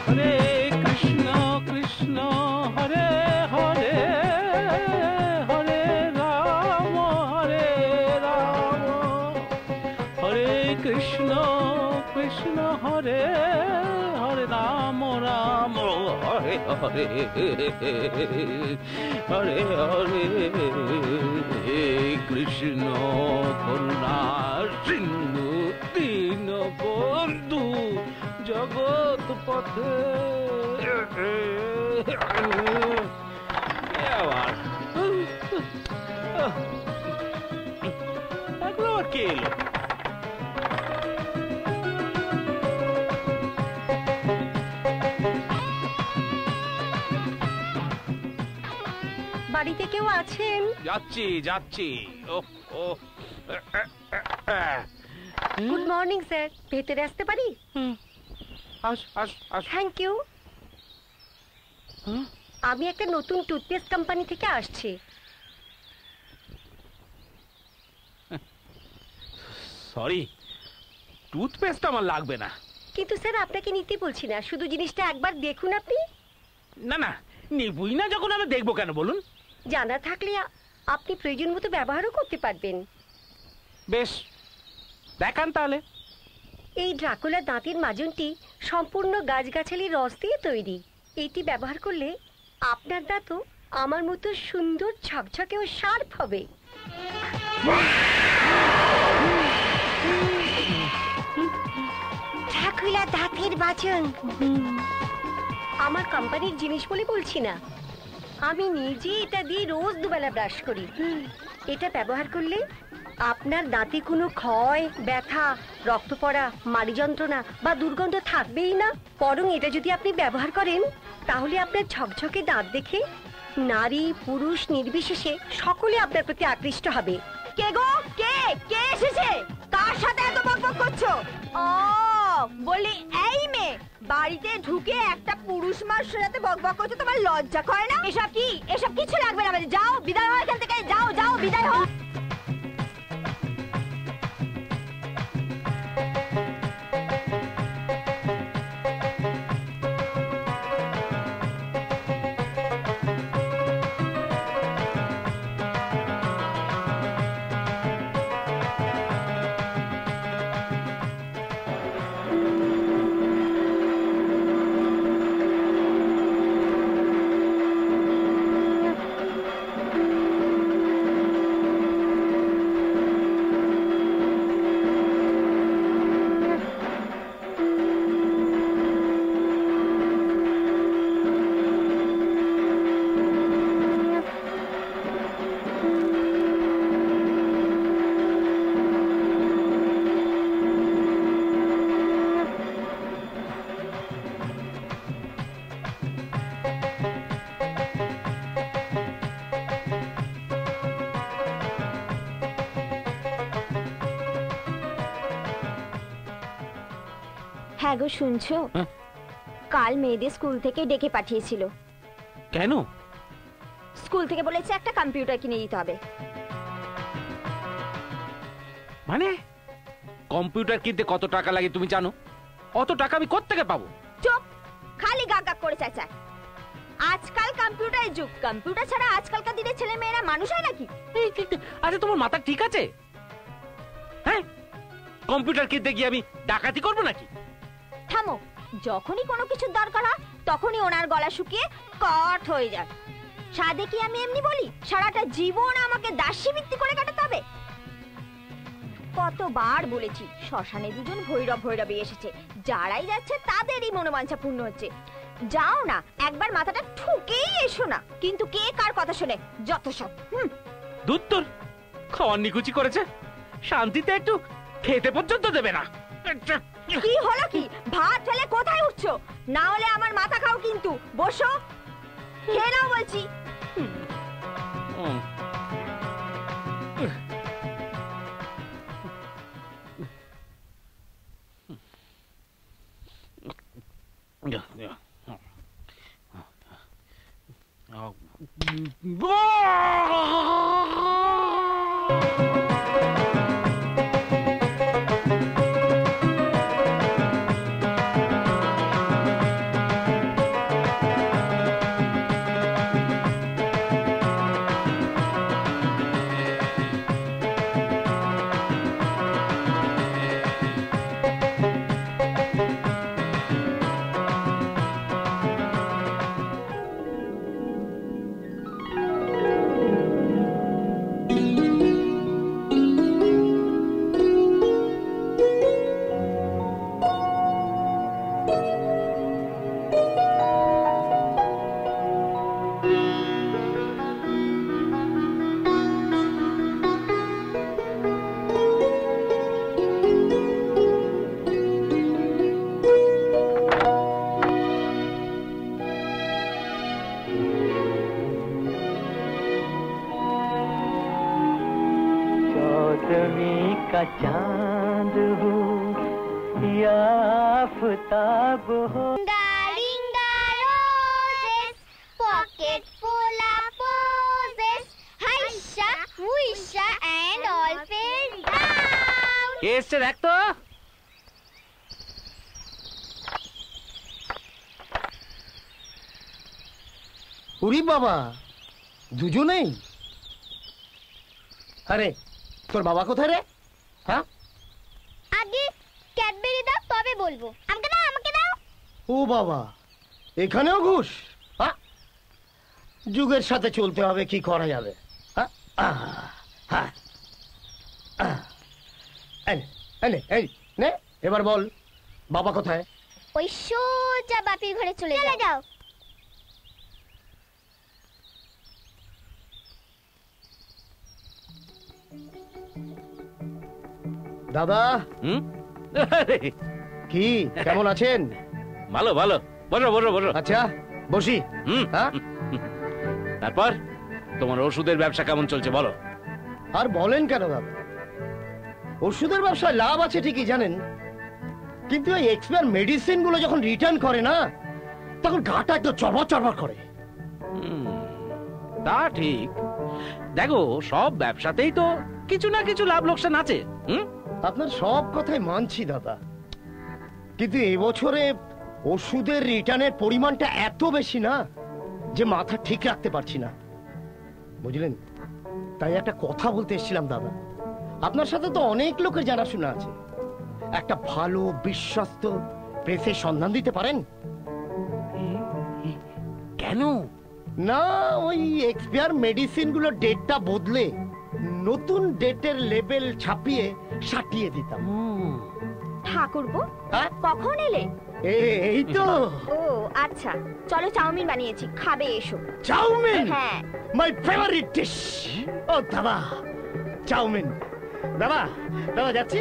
হরে কৃষ্ণ কৃষ্ণ হরে হরে, হরে রাম হরে কৃষ্ণ কৃষ্ণ হরে হরে রাম রাম হরে হরে হরে হরে কৃষ্ণ করুণা সিন্ধু দীন বন্ধু জগৎ পথে। কে এলো? বাড়িতে কেউ আছেন? যাচ্ছি। গুড মর্নিং স্যার, ভেতরে আসতে পারি? Thank you. আমি একটা নতুন টুথপেস্ট কোম্পানি থেকে আসছি। সরি, টুথপেস্ট আমার লাগবে না। কিন্তু স্যার আপনাকে নিতে বলছি না, শুধু জিনিসটা একবার দেখুন আপনি। না নিবই না, যখন আমি দেখবো কেন বলুন? জানা থাকলে আপনি প্রয়োজন মতো ব্যবহারও করতে পারবেন। বেশ, দেখান তাহলে। এই ড্রাকুলা দাঁতের মাজনটি সম্পূর্ণ গাছগাছালির রস দিয়ে তৈরি। এটি ব্যবহার করলে আপনার দাঁতও আমার মতো সুন্দর ঝকঝকে ও শার্প হবে। ড্রাকুলা দাঁতের মাজন আমার কোম্পানির জিনিস বলে বলছি না, আমি নিজে এটা দিয়ে রোজ দুবেলা ব্রাশ করি। এটা ব্যবহার করলে আপনার দাঁতে কোনো ক্ষয়, ব্যথা, রক্ত পড়া, মাড়ি যন্ত্রণা বা দুর্গন্ধ থাকবেই না। বরং এটা যদি আপনি ব্যবহার করেন তাহলে আপনার ঝকঝকে দাঁত দেখে নারী পুরুষ নির্বিশেষে সকলে আপনার প্রতি আকৃষ্ট হবে। কে গো, কে কে এসেছে? কার সাথে এত বকবক করছো? ও বলি, এই মেয়ে বাড়িতে ঢুকে একটা পুরুষ মানুষের সাথে বকবক করছো, তোমার লজ্জা করে না? এসব কি? এসব কিছু লাগবে না, যাও বিদায় হও এখান থেকে, যাও বিদায় হও। হ্যাঁ গো, শুনছো? কাল মেয়েদের স্কুল থেকে ডেকে পাঠিয়েছিল। কেন? স্কুল থেকে বলেছে একটা কম্পিউটার কিনে দিতে হবে। মানে কম্পিউটার কিনতে কত টাকা লাগে তুমি জানো? অত টাকা আমি কোত্থেকে পাবো? চুপ, খালি গাক গাক করে চেঁচায়। আজকাল কম্পিউটারের যুগ, কম্পিউটার ছাড়া আজকালকার দিনের ছেলে মেয়েরা মানুষ হয় নাকি? আরে তোমার মাথা ঠিক আছে? হ্যাঁ, কম্পিউটার কিনতে গিয়ে আমি ডাকাতি করবো নাকি? থামো, যখনই কোনো কিছুর দরকার হয় তখনই ওনার গলা শুকিয়ে কাঠ হয়ে যায়। সাদে কি আমি এমনি বলি সারাটা জীবন আমাকে দাসী বৃত্তি করে কাটাতে হবে? কতবার বলেছি, শ্মশানে দুজন ভৈরব ভৈরবী এসেছে, যারাই যাচ্ছে তাদেরই মনোবাঞ্ছা পূর্ণ হচ্ছে। যাও না, একবার মাথাটা ঠুকেই এসো না। কিন্তু কে কার কথা শোনে, যত সব। দুত্তর খাওয়ার নিকুচি করেছে, শান্তিতে একটু খেতে পর্যন্ত দেবে না। কি হলো কি? ভাত ফেলে কোথায় উঠছো? না হলে আমার মাথা খাও কিন্তু। বসো, খেয়ে নাও বলছি। चांद हो या आफताब हो pocket full of poses, Haisha, Wisha and all fell down. এসে দেখ তো। উরি বাবা, দুজনেই? আরে তোর বাবা কোথায় রে? হ্যাঁ, আগে ক্যাডবেরি দাও তবে বলবো। আমাকে দাও, আমাকে দাও। ও বাবা, এখানেও ঘুষ? যুগের সাথে চলতে হবে, কি করা যাবে। এবার বল, বাবা কোথায়? ওই সোজা বাপির ঘরে চলে যাও। দাদা, কি কেমন আছেন? ভালো ভালো, বলো বলো বলো। আচ্ছা বসি। তারপর তোমার ওষুধের ব্যবসা কেমন চলছে বলো? আর বলেন কেন দাদা, ওষুধের ব্যবসায় লাভ আছে ঠিকই জানেন, কিন্তু এই এক্সপায়ার মেডিসিন গুলো যখন রিটার্ন করে না, তখন গাটা একটু চড়বড় চড়বড় করে। তা ঠিক, দেখো সব ব্যবসাতেই তো কিছু না কিছু লাভ লোকসান আছে। আপনার সব কথাই মানছি দাদা, কিন্তু এবছরে ওষুধের রিটার্নের পরিমাণটা এত বেশি না যে মাথা ঠিক রাখতে পারছি না, বুঝলেন? তাই একটা কথা বলতে এসেছিলাম দাদা, আপনার সাথে তো অনেক লোকের জানাশোনা আছে, একটা ভালো বিশ্বস্ত প্রেসের সন্ধান দিতে পারেন? কেন? না, ওই এক্সপায়ার মেডিসিন গুলোর ডেটটা বদলে নতুন ডেটের লেবেল ছাপিয়ে সাটিয়ে দিতাম। ঠাকুরপো, কখন এলে? এই তো। ও আচ্ছা, চলো চাউমিন বানিয়েছি, খাবে এসো। চাউমিন? হ্যাঁ, মাই ফেভারিট ডিশ। ও দাদা, চাউমিন। দাদা দাদা যাচ্ছি,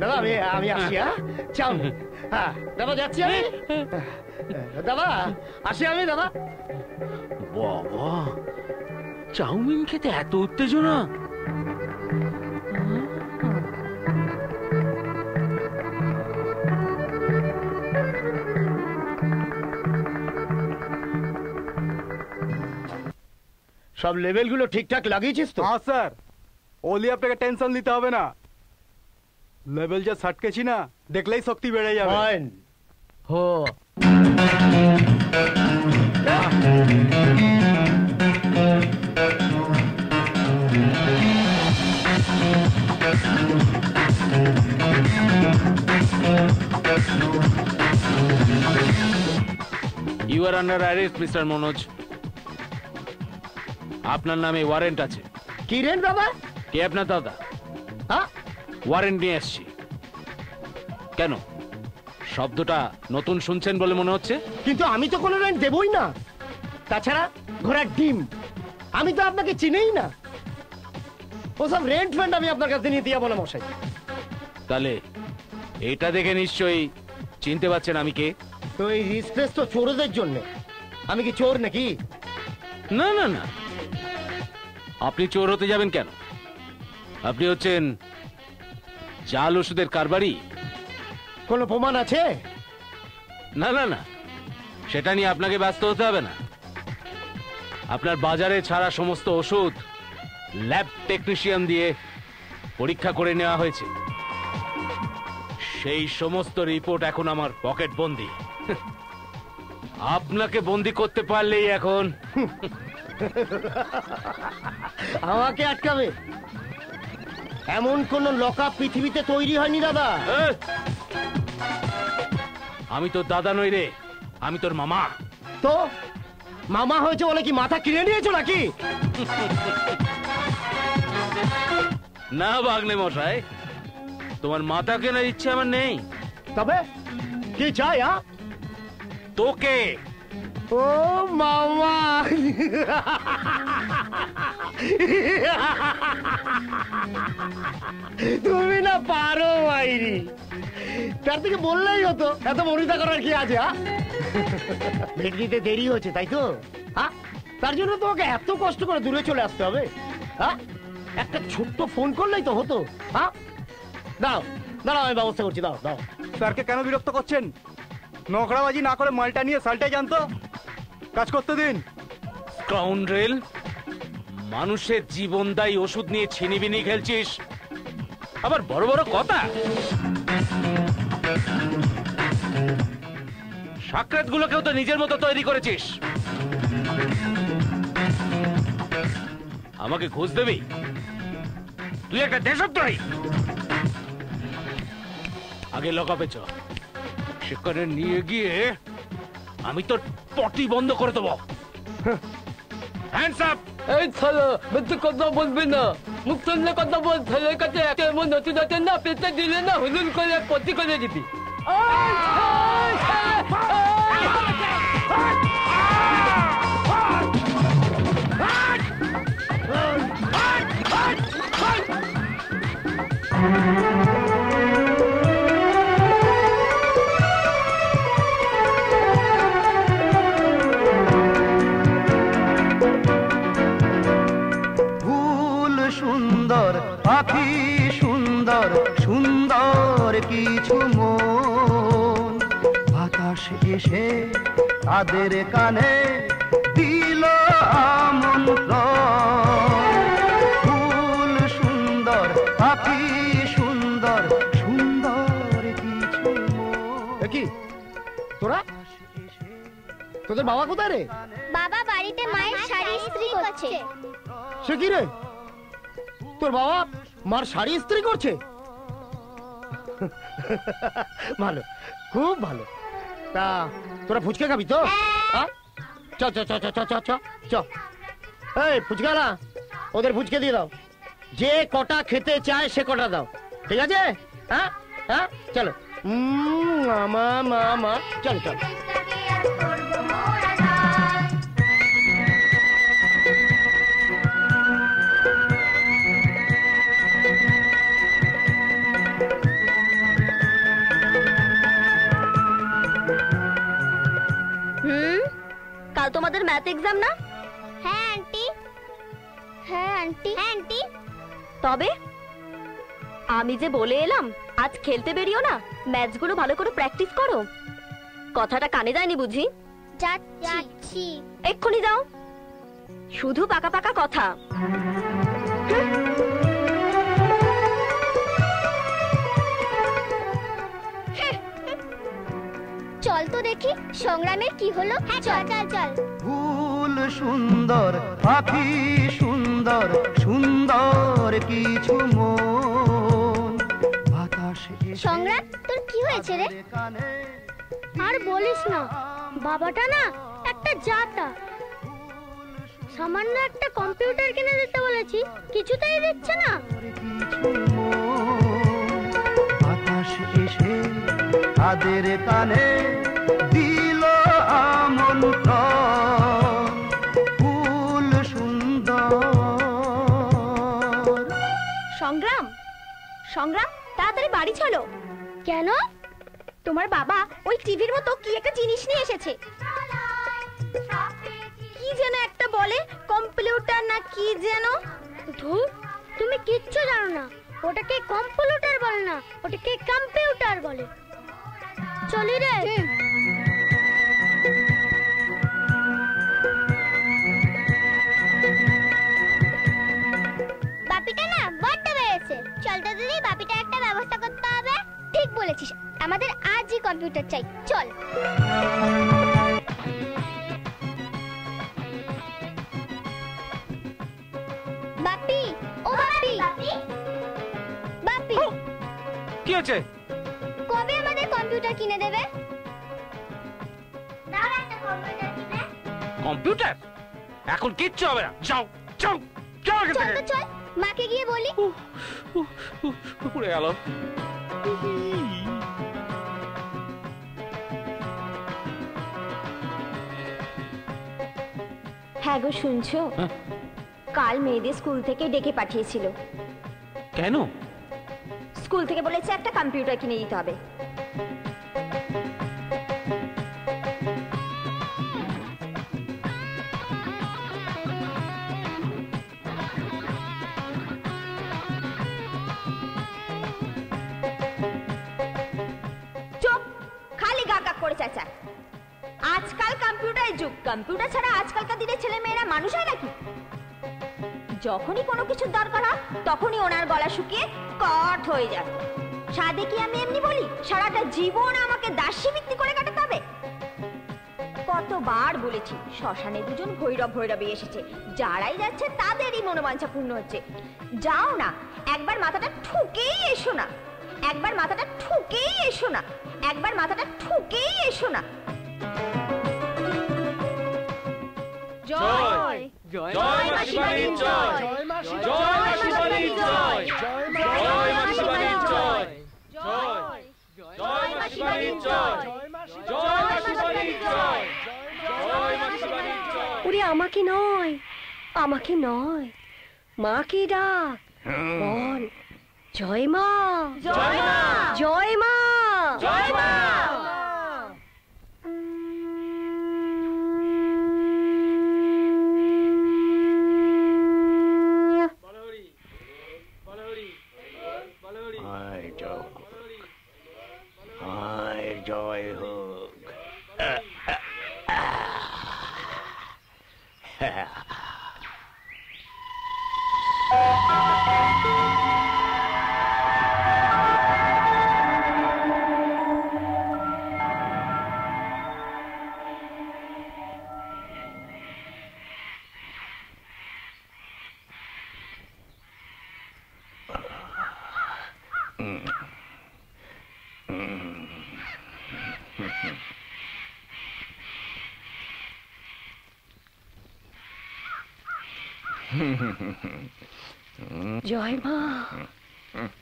দাদা আমি আসি। হ্যাঁ, চাউমিন। হ্যাঁ দাদা যাচ্ছি আমি। দাদা আসি আমি। দাদা, বাবা, চাউমিন খেতে এত উত্তেজনা? সব লেভেলগুলো ঠিকঠাক লাগিয়েছিস তো? হ্যাঁ স্যার, ওলি আপনাকে টেনশন নিতে হবে না। লেভেল যা ছটকেছি না, দেখলেই শক্তি বেড়ে যাবে। ফাইন। হো you are under arrest mister Manoj. আপনার নামে ওয়ারেন্ট আছে। কি রেন্ট বাবা? কে আপনার দাদা? হ্যাঁ, ওয়ারেন্ট নিয়ে এসছি। কেন, শব্দটা নতুন শুনছেন বলে মনে হচ্ছে? কিন্তু আমি তো কোনো রেন্ট দেবই না। তাছাড়া ঘোড়ার ডিম, আমি তো আপনাকে চিনেই না। ওসব রেন্ট ফেন্ট আমি আপনার কাছে নিতে যাবো না মশাই। তাহলে এটা দেখে নিশ্চয়ই চিনতে পারছেন আমি কে? তো এই রিস্টলেস তো চোরদের জন্য। আমি কি চোর নাকি? না না না, আপনি চোর হতে যাবেন কেন? আপনি হচ্ছেন জাল ওষুধের কারবারি। কোনো প্রমাণ আছে? না না না, সেটা নিয়ে আপনাকে ব্যস্ত হতে হবে না। আপনার বাজারে ছাড়া সমস্ত ওষুধ ল্যাব টেকনিশিয়ান দিয়ে পরীক্ষা করে নেওয়া হয়েছে। সেই সমস্ত রিপোর্ট এখন আমার পকেট বন্দি। আপনাকে বন্দি করতে পারলেই এখন আমাকে আটকাবে এমন কোন লকআপ পৃথিবীতে তৈরি হয়নি দাদা। আমি তোর দাদা নই রে, আমি তোর মামা। তো মামা হয়েছে বলে কি মাথা কিনে নিয়েছো নাকি? না ভাগ্নে মশাই, তোমার মাথা কেনার ইচ্ছে আমার নেই। তবে কি চাই? তোকে। ও মামা, তুমি না পারো মাইরি। তার থেকে বললেই হতো, এত মরিদা করার কি আছে? ভেটরিতে দেরি হচ্ছে তাই তো? তার জন্য তোমাকে এত কষ্ট করে দূরে চলে আসতে হবে? একটা ছোট্ট ফোন করলেই তো হতো। দাও দাঁড়াও, আমি ব্যবস্থা করছি। দাও দাও। স্যারকে কেন বিরক্ত করছেন? নোংরাবাজি না করে মালটা নিয়ে সালটাই জানতো, কাজ করতে দিন। স্কাউন্ড্রেল, মানুষের জীবনদায়ী ওষুধ নিয়ে ছিনিবিনি খেলছিস, আবার বড় বড় কথা। সাকরাত গুলোকেও তো নিজের মতো তৈরি করেছিস। আমাকে ঘুষ দেবি? তুই একটা দেশদ্রোহী। আগে লকআপে চ, সেখানে নিয়ে গিয়ে আমি তোর পটি বন্ধ করে দেবো। Hands up! এই ছালো, বেশি কথা বলবি না। মুখ সামনে কথা বল। ছেলের কাছে এমন নতুন নতুন না পেতে দিলে না হুলুল করে পটি করে দিবি। ফুল সুন্দর, পাখি সুন্দর, সুন্দর কিছু মন। বাতাস এসে তাদের কানে দিল আমন্ত্রণ। ফুল সুন্দর, পাখি সুন্দর, সুন্দর কিছু মন। কি তোরা? তোদের বাবা কোথায় রে? বাবা বাড়িতে মায়ের শাড়ি ইস্ত্রি করছে। সে কি রে, তোর বাবা মার শাড়ি ইস্ত্রি করছে? ভালো, খুব ভালো। তা তোরা ফুচকা খাবি তো? চ চ চ চ চ চ চ চ। এই ফুচকা না, ওদের ফুচকা দিয়ে দাও। যে কটা খেতে চায় সে কটা দাও, ঠিক আছে? হ্যাঁ হ্যাঁ, চলো। মামা মামা, চল চল। কাল তোমাদের ম্যাথ এক্সাম না? হ্যাঁ আন্টি। হ্যাঁ আন্টি। হ্যাঁ আন্টি। তবে আমি যে বলে এলাম আজ খেলতে বেরিও না, ম্যাচগুলো ভালো করে প্র্যাকটিস করো। কথাটা কানে যায়নি বুঝি? যাচ্ছি। এক্ষুনি যাও। শুধু পাকা পাকা কথা। চল তো দেখি সংগ্রামের কি হলো। হ্যাঁ চল চল চল। ফুল সুন্দর, পাখি সুন্দর, সুন্দর কিছু মন। বাতাস সংগ্রাম তোর কি হয়েছে রে? আর বলিস না, বাবাটা না একটা জাতা। সামান্য একটা কম্পিউটার কিনে দিতে বলেছি, কিছুতেই দিচ্ছে না। বাতাস এসে তাদের কানে দিল আমন্ত্রণ। ফুল সুন্দর। সংগ্রাম, সংগ্রাম তাড়াতাড়ি বাড়ি চলো। কেন? তোমার বাবা ওই টিভির মতো কি একটা জিনিস নিয়ে এসেছে। কি যেন একটা বলে, কম্পিউটার না কি যেন। ধুর, তুমি কিচ্ছু জানো না। ওটাকে কম্পিউটার বলে না, ওটাকে কম্পিউটার বলে। চলি রে। বাপিটা না বড্ড বেড়েছে। চল তো দিদি, বাপিটা একটা ব্যবস্থা করতে হবে। ঠিক বলেছিস, আমাদের আজই কম্পিউটার চাই। চল। বাপি, ও বাপি, বাপি কি আছে? কবে আমাদের কম্পিউটার কিনে দেবে? কম্পিউটার এখন কিচ্ছু হবে না। যাও যাও যাও এখান থেকে। চল মাকে গিয়ে বলি। উড়ে গেল। হ্যাঁ গো, শুনছো? কাল মেয়েদের স্কুল থেকে ডেকে পাঠিয়েছিল। কেন? স্কুল থেকে বলেছে একটা কম্পিউটার কিনে দিতে হবে। চুপ, খালি গা গা করে চাচা। আজকাল কম্পিউটারের যুগ, কম্পিউটার ছাড়া আজকালকার দিনে ছেলে মেয়েরা মানুষ হয় নাকি? যখনই কোনো কিছুর দরকার হয় তখনই ওনার গলা শুকিয়ে কাঠ হয়ে যায়। সাধে কি আমি এমনি বলি সারাটা জীবন আমাকে দাসী বিক্রি করে কাটাতে হবে? কতবার বলেছি, শ্মশানে দুজন ভৈরব ভৈরবী এসেছে, যারাই যাচ্ছে তাদেরই মনোবাঞ্ছা পূর্ণ হচ্ছে। যাও না, একবার মাথাটা ঠুকেই এসো না, একবার মাথাটা ঠুকেই এসো না, একবার মাথাটা ঠুকেই এসো না। জয় জয় জয় মাসি বাড়ির জয়, জয় মাসি বাড়ির জয়, জয় মাসি বাড়ির জয়, জয় মাসি বাড়ির জয়, জয় মাসি বাড়ির জয়, জয় মাসি বাড়ির জয়। ওরে আমাকে নয়, আমাকে নয়, মাকে ডাক, বল জয় মা, জয় মা, জয় মা, জয় মা। জয় হোক। জয় মা,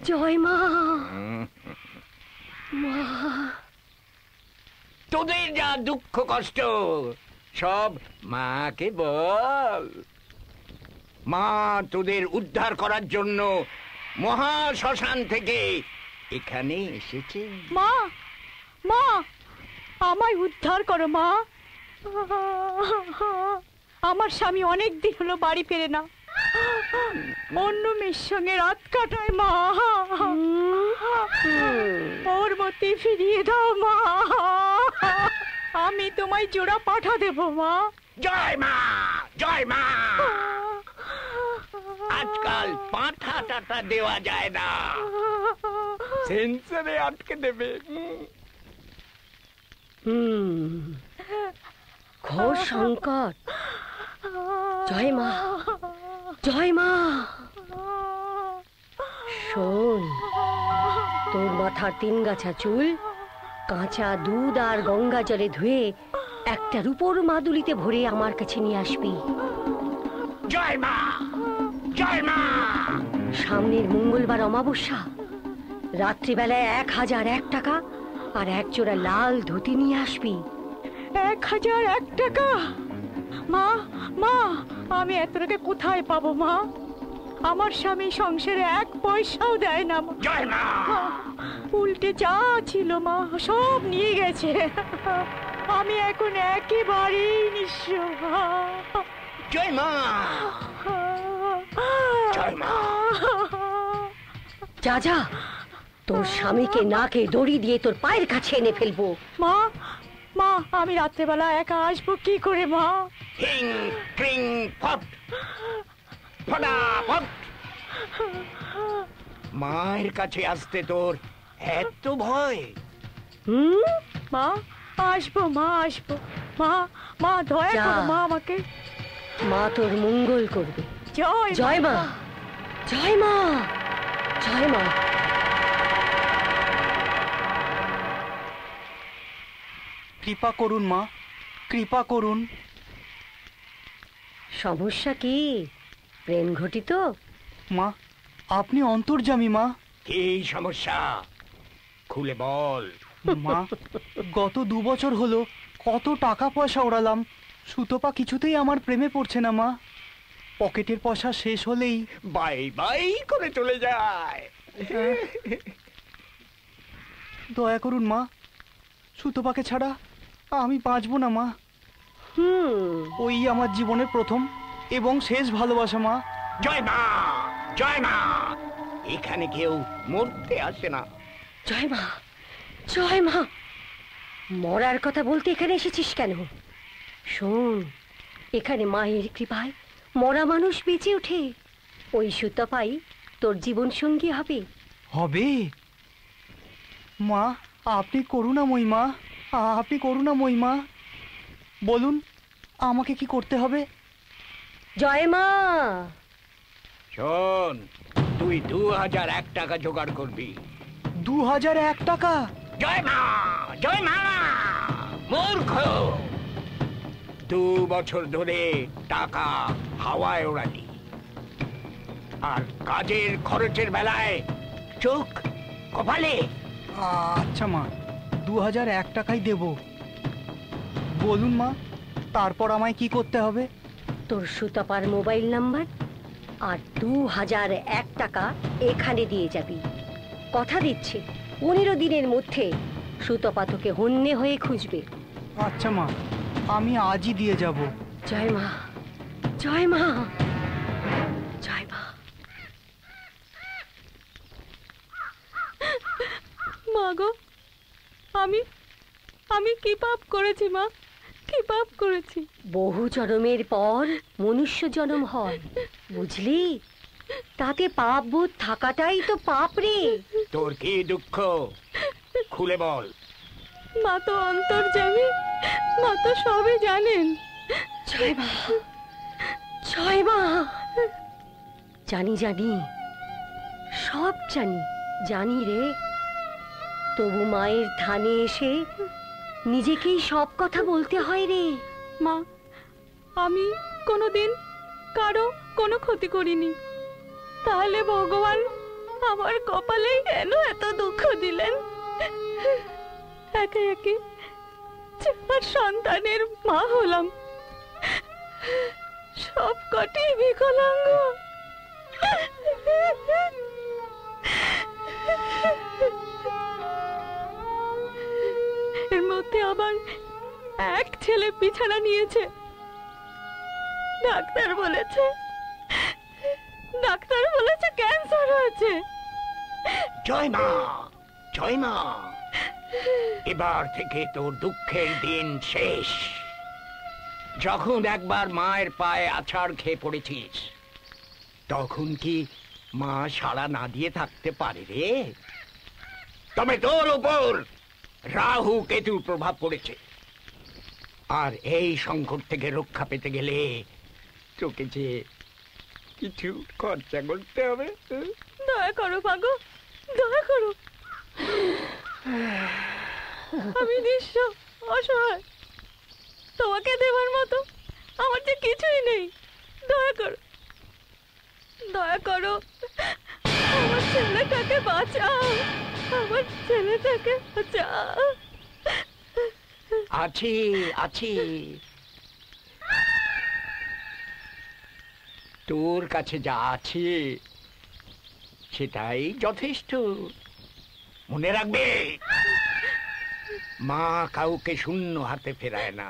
জয় মা, মা। তোদের যা দুঃখ কষ্ট সব মাকে বল। মা তোদের উদ্ধার করার জন্য মহা শ্মশান থেকে এখানে এসেছে। মা, মা আমায় উদ্ধার করো মা। আমার স্বামী অনেক দিন হলো বাড়ি ফেরে না, অন্য মেয়ের সঙ্গে রাত কাটায় মা। ওর মতে ফিরিয়ে দাও মা, আমি তোমায় জোড়া পাঠা দেবো মা। জয় মা, জয় মা। আজকাল পাঁঠা টাটা দেওয়া যায় না, সেন্সরে আটকে দেবে। ঘোর সংকট। জয় মা, জয় মা। শোন, তোর মাথার 3 গাছা চুল কাঁচা দুধ আর গঙ্গা জলে ধুয়ে একটা রূপোর মাদুলিতে ভরে আমার কাছে নিয়ে আসবি। জয় মা, জয় মা। সামনের মঙ্গলবার অমাবস্যা, রাত্রিবেলায় 1001 টাকা আর 1 জোড়া লাল ধুতি নিয়ে আসবি। 1001 টাকা? মা, মা, আমি এত টাকা কোথায় পাবো মা? আমার স্বামী সংসারে 1 পয়সাও দেয় না। জয় মা। উল্টে যা ছিল মা সব নিয়ে গেছে। আমি এখন একেবারেই নিঃস্ব। জয় মা, জয় মা। যা যা, তোর স্বামীকে নাকে দড়ি দিয়ে তোর পায়ের কাছে এনে ফেলবো। মা, মা, আমি রাত্রেবেলা একা আসবো কি করে মা? হিং ক্রিং ফট, ফটাফট। মায়ের কাছে আসতে তোর এত ভয়? মা, আসবো মা, আসবো। মা, মা, দয়া করো মা আমাকে। মা তোর মঙ্গল করবে। জয় জয় মা, জয় মা, জয় মা। কৃপা করুন মা, কৃপা করুন। সমস্যা কি? প্রেম ঘটিত? মা, আপনি অন্তর্যামী মা। কি সমস্যা? খুলে বল। মা, গত 2 বছর হলো কত টাকা পয়সা ওড়ালাম, সুতপা কিছুতেই আমার প্রেমে পড়ছে না মা। পকেটের পয়সা শেষ হলেই বাই বাই করে চলে যায়। দয়া করুন মা, সুতপাকে ছাড়া আমি বাঁচবো না মা। ওই আমার জীবনের প্রথম এবং শেষ ভালোবাসা মা। জয় মা, জয় মা। এখানে কেউ মরতে আসে না। জয় মা, জয় মা। মরার কথা বলতে এখানে এসেছিস কেন? শোন, এখানে মায়ের কৃপায় মরা মানুষ বেঁচে ওঠে। ওই সুতপাই তোর জীবন সঙ্গী হবে। হবে? মা, আপনি করুণাময়ী মা, আপনি করুণাময়ী মা। বলুন আমাকে কি করতে হবে? জয় মা। শোন, তুই 2001 টাকা জোগাড় করবি। 2001 টাকা? জয় মা, জয় মা। মূর্খ, 2 বছর ধরে টাকা হাওয়ায় ওড়ালি, আর কাজের খরচের বেলায় চোখ কপালে। আচ্ছা মা, 2001 টাকাই দেব। বলুন মা, তারপর আমায় কি করতে হবে? তোর সুতপার মোবাইল নাম্বার আর 2001 টাকা এখানে দিয়ে যাবি। কথা দিচ্ছি 15 দিনের মধ্যে সুতপা তোকে হন্যে হয়ে খুঁজবে। আচ্ছা মা, আমি আজই দিয়ে যাব। জয় মা, জয় মা, জয় মা। মা গো, আমি কি পাপ করেছি মা? কি পাপ করেছি? বহু জন্মের পর মনুষ্য জন্ম হয়, বুঝলি? তাতে পাপ বোধ থাকাটাই তো পাপ রে। তোর কি দুঃখ? খুলে বল। মা তো অন্তর্যামী, মা তো সবই জানেন। জয় মা, জয় মা। জানি জানি, সব জানি, জানি রে। তবু মায়ের ধানে এসে নিজেকেই সব কথা বলতে হয় রে। মা, আমি কোনোদিন কারো কোনো ক্ষতি করিনি, তাহলে ভগবান আমার কপালে কেন এত দুঃখ দিলেন? একে একে 4 সন্তানের মা হলাম, সব কটি বিকলাঙ্গ। এর মধ্যে আবার এক ছেলে বিছানা নিয়েছে। ডাক্তার বলেছে ক্যান্সার হয়েছে। জয় মা, জয় মা। এবার থেকে তোর দুঃখের দিন শেষ। যখন একবার মায়ের পায়ে আছাড় খেয়ে পড়েছিস তখন কি মা সাড়া না দিয়ে থাকতে পারে রে? তবে তোর উপর রাহু কেতুর প্রভাব পড়েছে, আর এই সংকট থেকে রক্ষা পেতে গেলে তোকে যে কিছু খরচা করতে হবে। দয়া করো মাগো, দয়া করো। আমি নিঃস্ব, অসহায়, তোমাকে দেবার মতো আমার যে কিছুই নেই। দয়া করো, দয়া করো, আমার ছেলেটাকে বাঁচাও, আমার ছেলেটাকে বাঁচাও। আছি আছি, তোর কাছে যা আছে সেটাই যথেষ্ট। মনে রাখবে, মা কাউকে শূন্য হাতে ফেরায় না।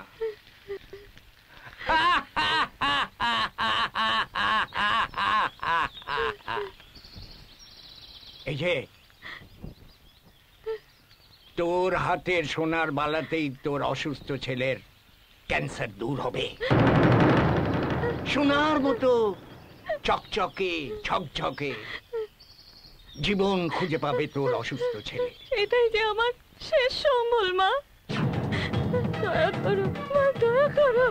এই যে তোর হাতের সোনার বালাতেই তোর অসুস্থ ছেলের ক্যান্সার দূর হবে। সোনার মতো চকচকে ঝকঝকে জীবন খুঁজে পাবে তোর অসুস্থ ছেলে। এটাই যে আমার শেষ সম্বল মা, দয়া করো মা, দয়া করো।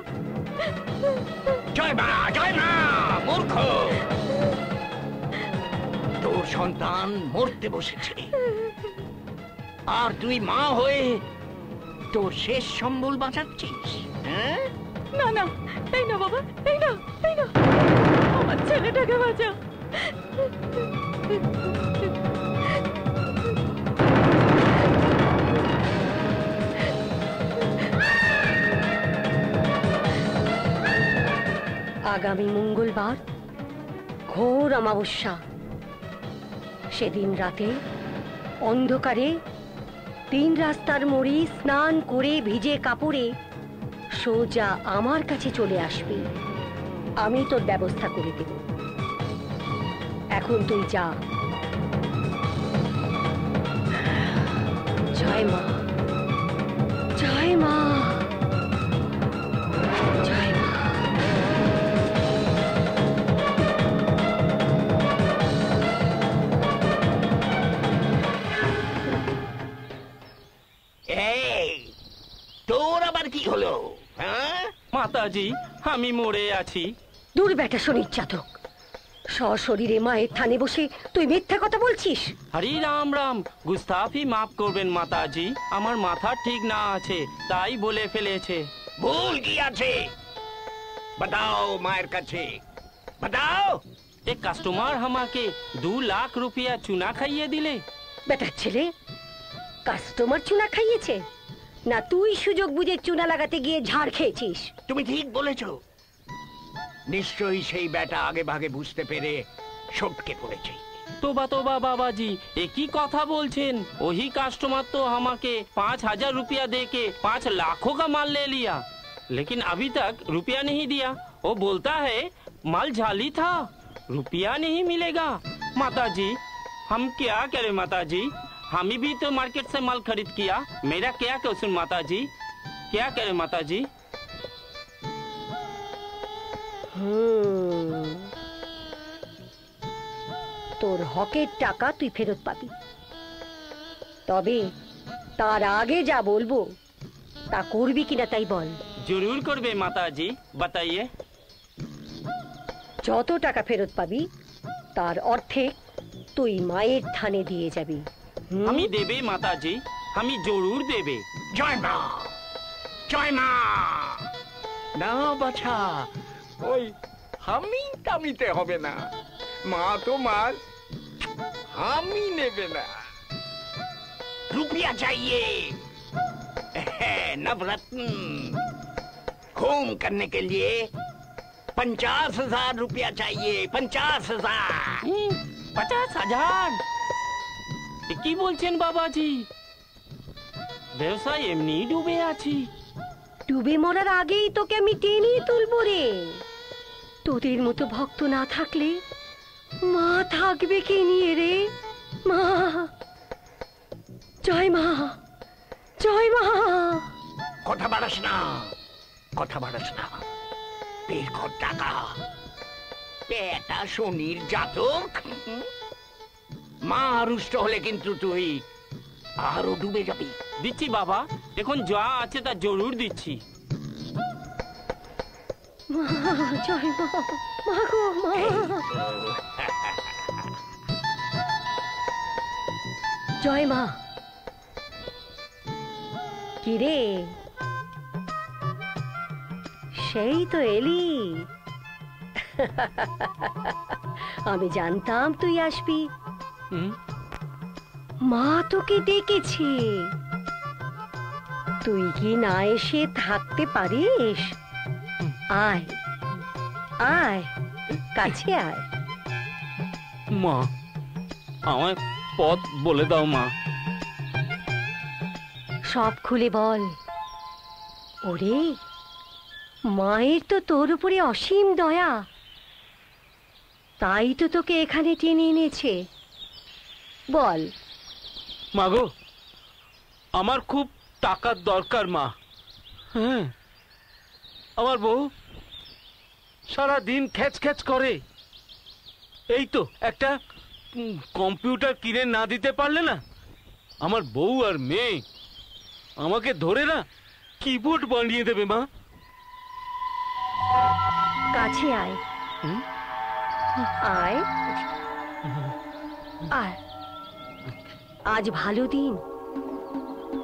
জয় মা, জয় মা। মূর্খ, তোর সন্তান মরতে বসেছে, আর তুই মা হয়ে তোর শেষ সম্বল বাঁচাচ্ছিস। হ্যাঁ, না না, এই না বাবা, এই না, এই না, আমার ছেলেটাকে বাঁচাও। আগামী মঙ্গলবার ঘোর অমাবস্যা, সেদিন রাতে অন্ধকারে 3 রাস্তার মোড়ে স্নান করে ভিজে কাপড়ে সোজা আমার কাছে চলে আসবি। আমি তোর ব্যবস্থা করে দেব। এখন তুই যা। জয় মা, জয় মা, জয় মা। এই তোর আবার কি হলো? হ্যাঁ মাতাজি, আমি মরে আছি। দূর বেটা শরীর চাতক, সশরীরে মায়ের থানে বসে তুই মিথ্যা কথা বলছিস। হরি রাম রাম, গুস্তাফি মাফ করবেন মাতাজি, আমার মাথা ঠিক না আছে তাই বলে ফেলেছে। ভুল কি আছে बताओ মায়ের কাছে, बताओ। एक কাস্টমার আমাকে 2 লাখ রুপিয়া চুনা খাইয়ে দিলে। বেটার ছেলে কাস্টমার চুনা খাইয়েছে, না তুই সুযোগ বুঝে চুনা লাগাতে গিয়ে ঝাড় খেয়েছিস? তুমি ঠিক বলেছো, নিশ্চয়ই সেই বেটা আগে ভাগে বুঝতে পেরে সটকে পড়েছে। তোবা তোবা बाबाजी, एक ही কথা বলছেন। वही कस्टमर तो আমাকে 5000 रुपया देके 5 लाखों का माल ले लिया, लेकिन अभी तक रुपया नहीं दिया। वो बोलता है माल जाली था, रुपया नहीं मिलेगा। माताजी, हम क्या करें माताजी? हम भी तो मार्केट से माल खरीद किया, मेरा क्या कसूर माताजी? क्या करें माताजी? তোর হকের টাকা তুই ফেরত পাবি, তবে তার আগে যা বলবো তা করবি কিনা তাই বল। जरूर করবে মাতাজি, बताइए। যত টাকা ফেরত পাবি তার অর্ধেক তুই মায়ের থানে দিয়ে যাবি। আমি দেবে মাতাজি, আমি জরুর দেবে। জয় মা, জয় মা। না বাছা, ওই আমি টামিতে হবে না, মা তোমার আমি নেবে না। रुपया चाहिए, नवरत्न खून करने के लिए 50,000 रुपया चाहिए। 50,000। 50,000? কি বলছেন বাবাজি? ব্যবসায় এমনি ডুবে আছি। ডুবে মরার আগেই তোকে আমি টেনে তুলবো রে। তোদের মতো ভক্ত না থাকলে মা থাকবে কে নিয়ে রে? মা, জয় মা, জয় মা। কথা বাড়াস না, কথা বাড়াস না, বের কর টাকা। পেটা শনির জাতক, মা রুষ্ট হলে কিন্তু তুই আরো ডুবে যাবি। দিচ্ছি বাবা, এখন যা আছে তা জরুর দিচ্ছি। জয় মা, মা গো মা। জয় মা। কিরে, সেই তো এলি। আমি জানতাম তুই আসবি। মা তোকে ডেকেছে, তুই কি না এসে থাকতে পারিস? আয় আয়, কাছে আয়। মা, আমায় পথ বলে দাও মা। সব খুলে বল। ওরে, মায়ের তো তোর উপরে অসীম দয়া, তাই তো তোকে এখানে টেনে এনেছে। বল। মাগো, আমার খুব টাকার দরকার মা। হ্যাঁ, আমার বউ সারা দিন খ্যাচ খ্যাচ করে। এই তো একটা কম্পিউটার কিনে না দিতে পারলে না, আমার বউ আর মেয়ে আমাকে ধরে না কিবোর্ড বানিয়ে দেবে মা। কাছে আয়, আয় আয়। আজ ভালো দিন,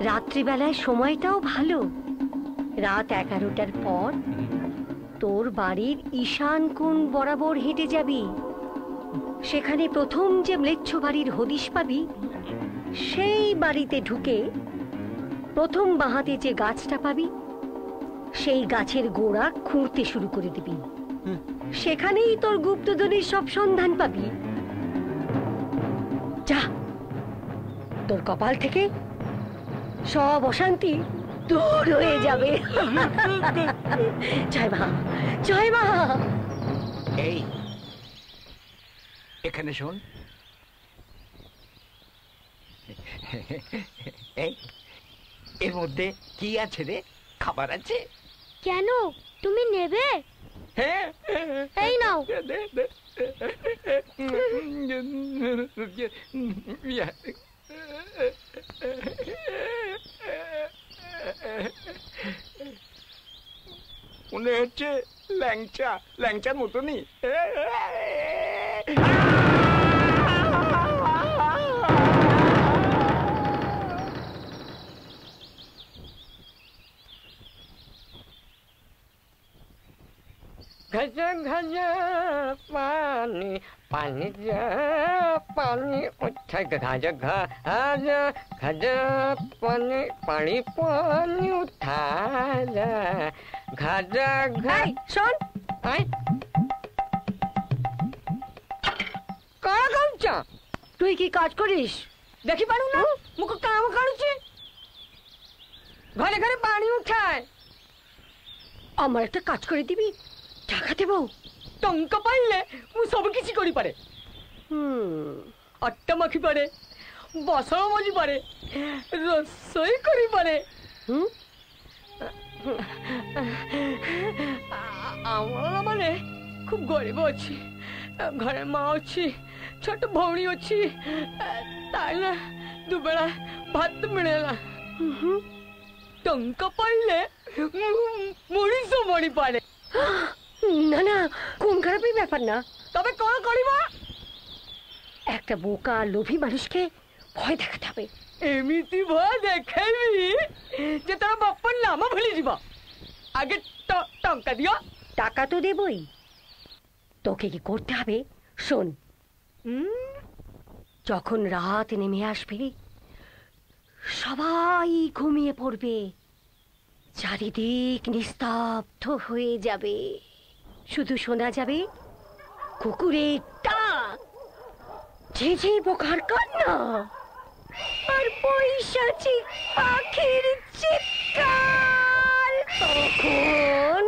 রাত্রিবেলায় সময়টাও ভালো। রাত 11টার পর তোর বাড়ির ঈশান কোণ বরাবর হেঁটে যাবি। সেখানে প্রথম যে ম্লেচ্ছ বাড়ির হদিশ পাবি, সেই বাড়িতে ঢুকে প্রথম বাঁহাতে যে গাছটা পাবি, সেই গাছের গোড়া খুঁড়তে শুরু করে দিবি। সেখানেই তোর গুপ্তধনের সব সন্ধান পাবি। যা, তোর কপাল থেকে সব অশান্তি দূর হয়ে যাবে। জয় মা, জয় মা। এই, এখানে শোন। এই, এর মধ্যে কি আছে রে? খাবার আছে? কেন, তুমি নেবে? হ্যাঁ, এই নাও। মনে হচ্ছে ল্যাংচা, ল্যাংচার মতনই। ঘজা ঘজা পানি পানি যা পানি উঠা ঘাজা ঘাজা ঘজা পানি পানি পানি উঠা যা ঘাজা ঘাই। শোন, আয় কারা গাউছা? তুই কি কাজ করিস? দেখি পারু না, মুখ কাম কাড়ুছি। ঘরে ঘরে পানি উঠায়। আমার একটা কাজ করে দিবি, টাকা দেব। টঙ্কা পাইলে মু সব কিছু করি পারে। আটটা মাখি পারে, বসা মজি পারে, রসই করি পারে। আমরা মানে খুব গরিব আছি, ঘরে মা ଅଛି, ছোট ভଉଣୀ ଅଛି, তাই না দুবেলা ভাত ମିଳେ না। টঙ্কা পাইলে মরিচ মরি পারে। না না, কোন খারাপই ব্যাপার না। তবে কল করিবা? একটা বোকা লোভী মানুষকে ভয় দেখাতে হবে। এমিতি ভয় দেখাইবি যে তোর বাপ্পার নাম ভুলি যাব। আগে টঙ্কা দিও। টাকা তো দেবই, তোকে কি করতে হবে শোন। যখন রাত নেমে আসবে, সবাই ঘুমিয়ে পড়বে, চারিদিক নিস্তব্ধ হয়ে যাবে, শুধু শোনা যাবে কুকুরের ডাক, ঝিঝি পোকার কান্না, আর পৈশাচিক পাখির চিৎকার। তখন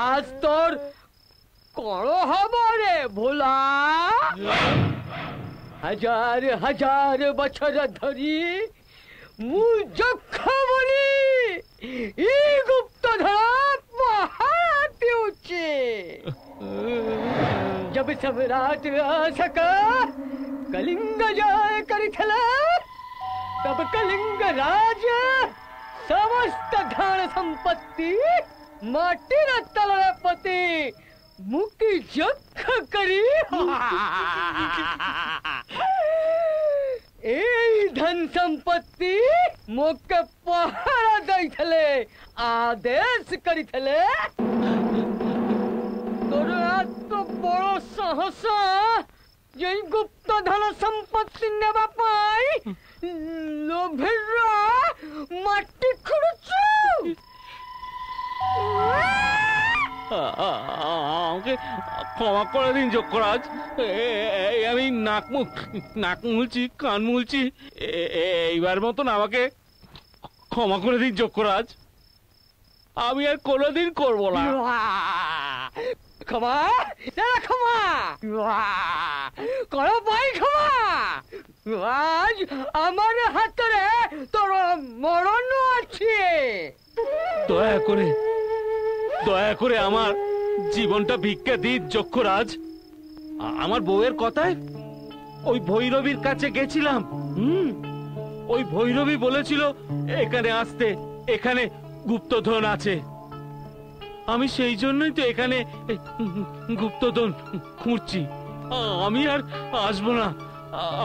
আজ তোর করো হবরে ভোলা হাজার হাজার বছর ধরি মু যক্ষ বলি এই গুপ্তধর পাহাড়ে উঠে जब सब रात आ सका कलिंग जय करिथला तब कलिंग राज समस्त धन संपत्ति माटीर तलपति मुक्ति जख करी এই ধন সম্পত্তি মোকে পহারা দেইথলে আদেশ করিথলে তোর এত বড় সাহস যে গুপ্ত ধন সম্পত্তি নেবা পাই লোভেরা মাটি খুঁড়ছ আমাকে ক্ষমা করে দিন যক্ষরাজ। আমি নাক মুলছি, কান মুলছি, এইবার মতন আমাকে ক্ষমা করে দিন যক্ষরাজ। আমি আর কোনোদিন করবো না। ক্ষমা ক্ষমা করো ভাই ক্ষমা। আজ আমার হাতে তোর মরণ আছে। দয়া করে আমার জীবনটা ভিক্ষা দিন যক্ষরাজ। আমার বউয়ের কথায় ওই ভৈরবীর কাছে গেছিলাম। ওই ভৈরবী বলেছিল এখানে আসতে, এখানে গুপ্তধন আছে। আমি সেই জন্যই তো এখানে গুপ্তধন খুঁজছি। আমি আর আসবো না।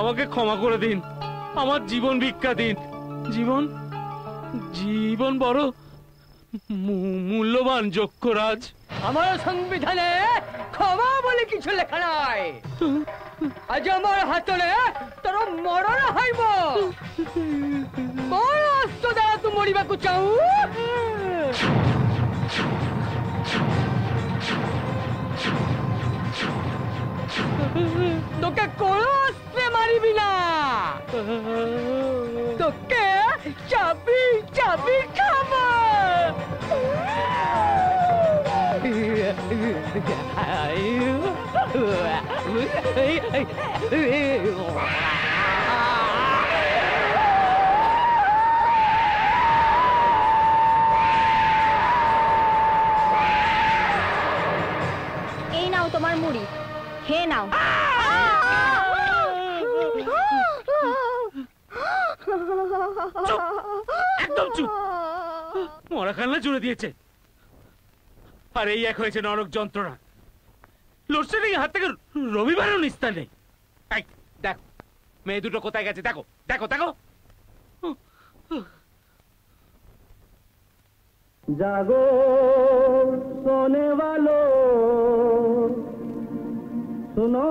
আমাকে ক্ষমা করে দিন, আমার জীবন ভিক্ষা দিন। জীবন বড় মূল্যবান যক্ষরাজ। আমার সংবিধানে ক্ষমা বলে কিছু লেখা নাই। আজ আমার হাতরে তোর মরণ হইব। কোন অস্ত্র দ্বারা তু মরিবাকু চাও? তোকে কোন অস্ত্রে মারিবি না। তোকে চাবি চাবি খাবো। এই নাও তোমার মুড়ি, খেয়ে নাও। একদম চুপ। মরা কান্না জুড়ে দিয়েছে। আর এই এক হয়েছে নরক যন্ত্রণা। লোডশেডিং হাত থেকে রবিবারও নিস্তার নেই। দেখো মেয়ে দুটো কোথায় গেছে, দেখো দেখো দেখো। जागो सोने वालों, सुनो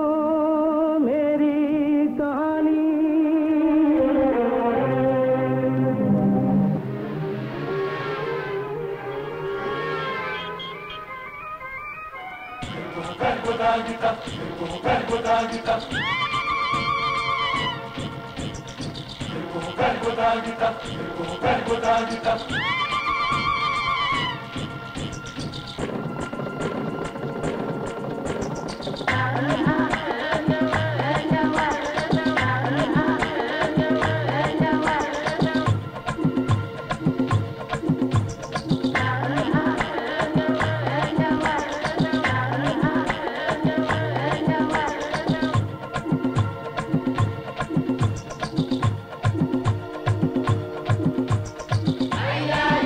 मेरी कहानी। Yeah.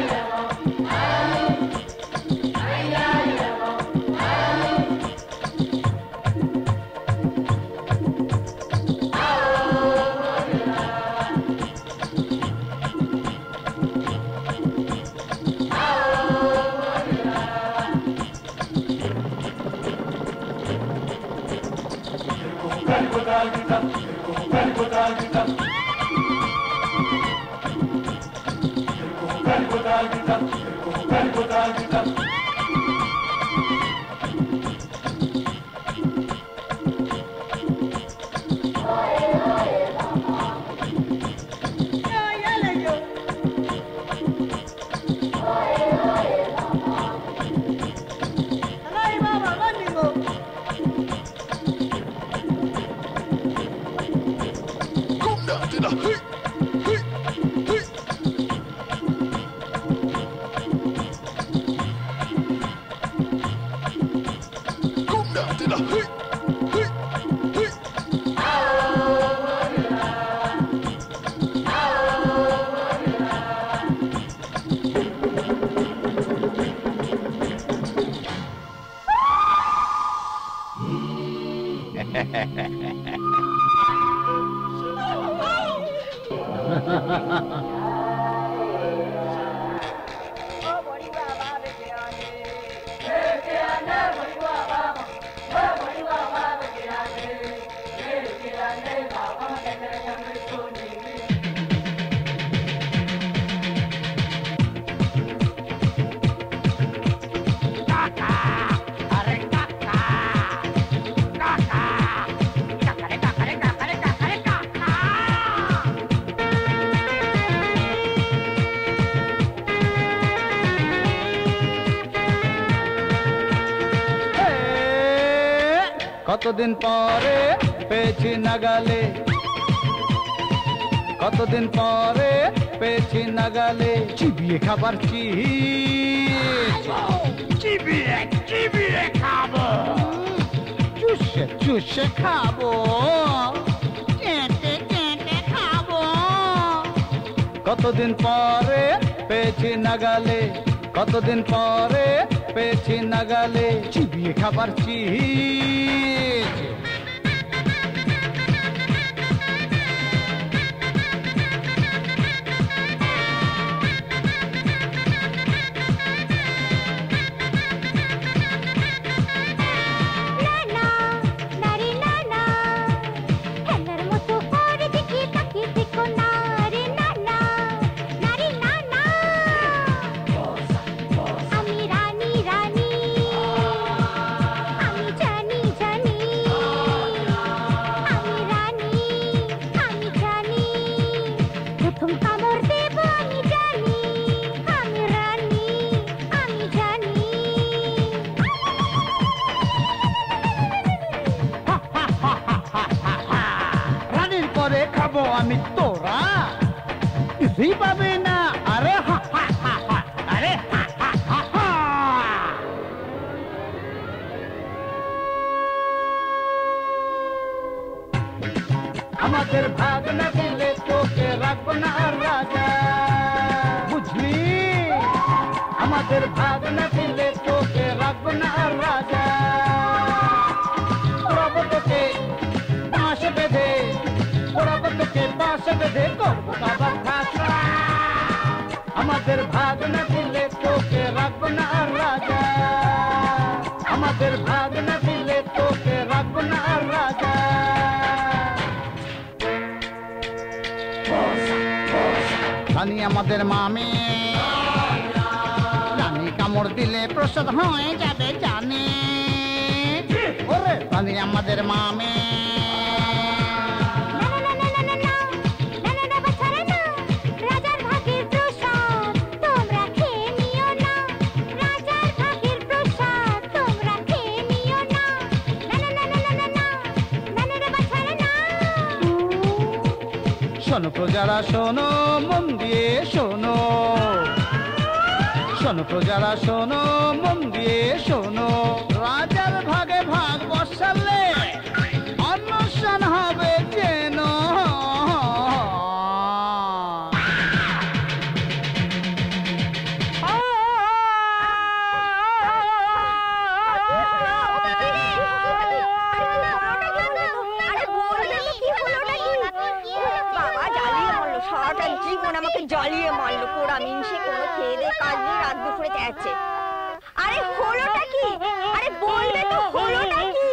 কতদিন পরে পেয়েছি নাগালে, কতদিন পরে পেয়েছি নাগালে চিবিয়ে খাবার চিবিয়ে চিবিয়ে খাবো, চুষে চুষে খাবো, চেটে চেটে খাবো। কতদিন পরে পেয়েছি নাগালে, কতদিন পরে পেয়েছি নাগালে চিবিয়ে খাবার আমি তোরা কিছুই পাবে না। আরে আরে আমাদের ভাগ না দিলে তোকে রাখবো না রাজা, বুঝলি? আমাদের ভাগ না দিলে তোকে রাখবো না রাজা, ওরাবো তোকে পাশে বেঁধে, ওরাবো তোকে পাশে বেঁধে করবো কাবার খাসা। আমাদের ভাগ না দিলে তোকে রাখবো না রাজা, আমাদের ভাগ না দিলে তোকে রাখবো না রাজা। রানী আমাদের মামি, রানী কামড় দিলে প্রসাদ হয়ে যাবে জানে, ওরে রানী আমাদের মামি। শোনো প্রজারা শোনো, মন দিয়ে শোনো, শোনো প্রজারা শোনো, মন দিয়ে শোনো। রাজার ভাগে ভাগ বসালে অন্বেষণ হবে যেন, সারাটা জীবন আমাকে জ্বালিয়ে মারলো, পোড়া মিনসে কোনো খেয়ে দিয়ে কাজ দিয়ে রাত দুপুরে যাচ্ছে। আরে হলোটা কি? আরে বলবে তো হলোটা কি?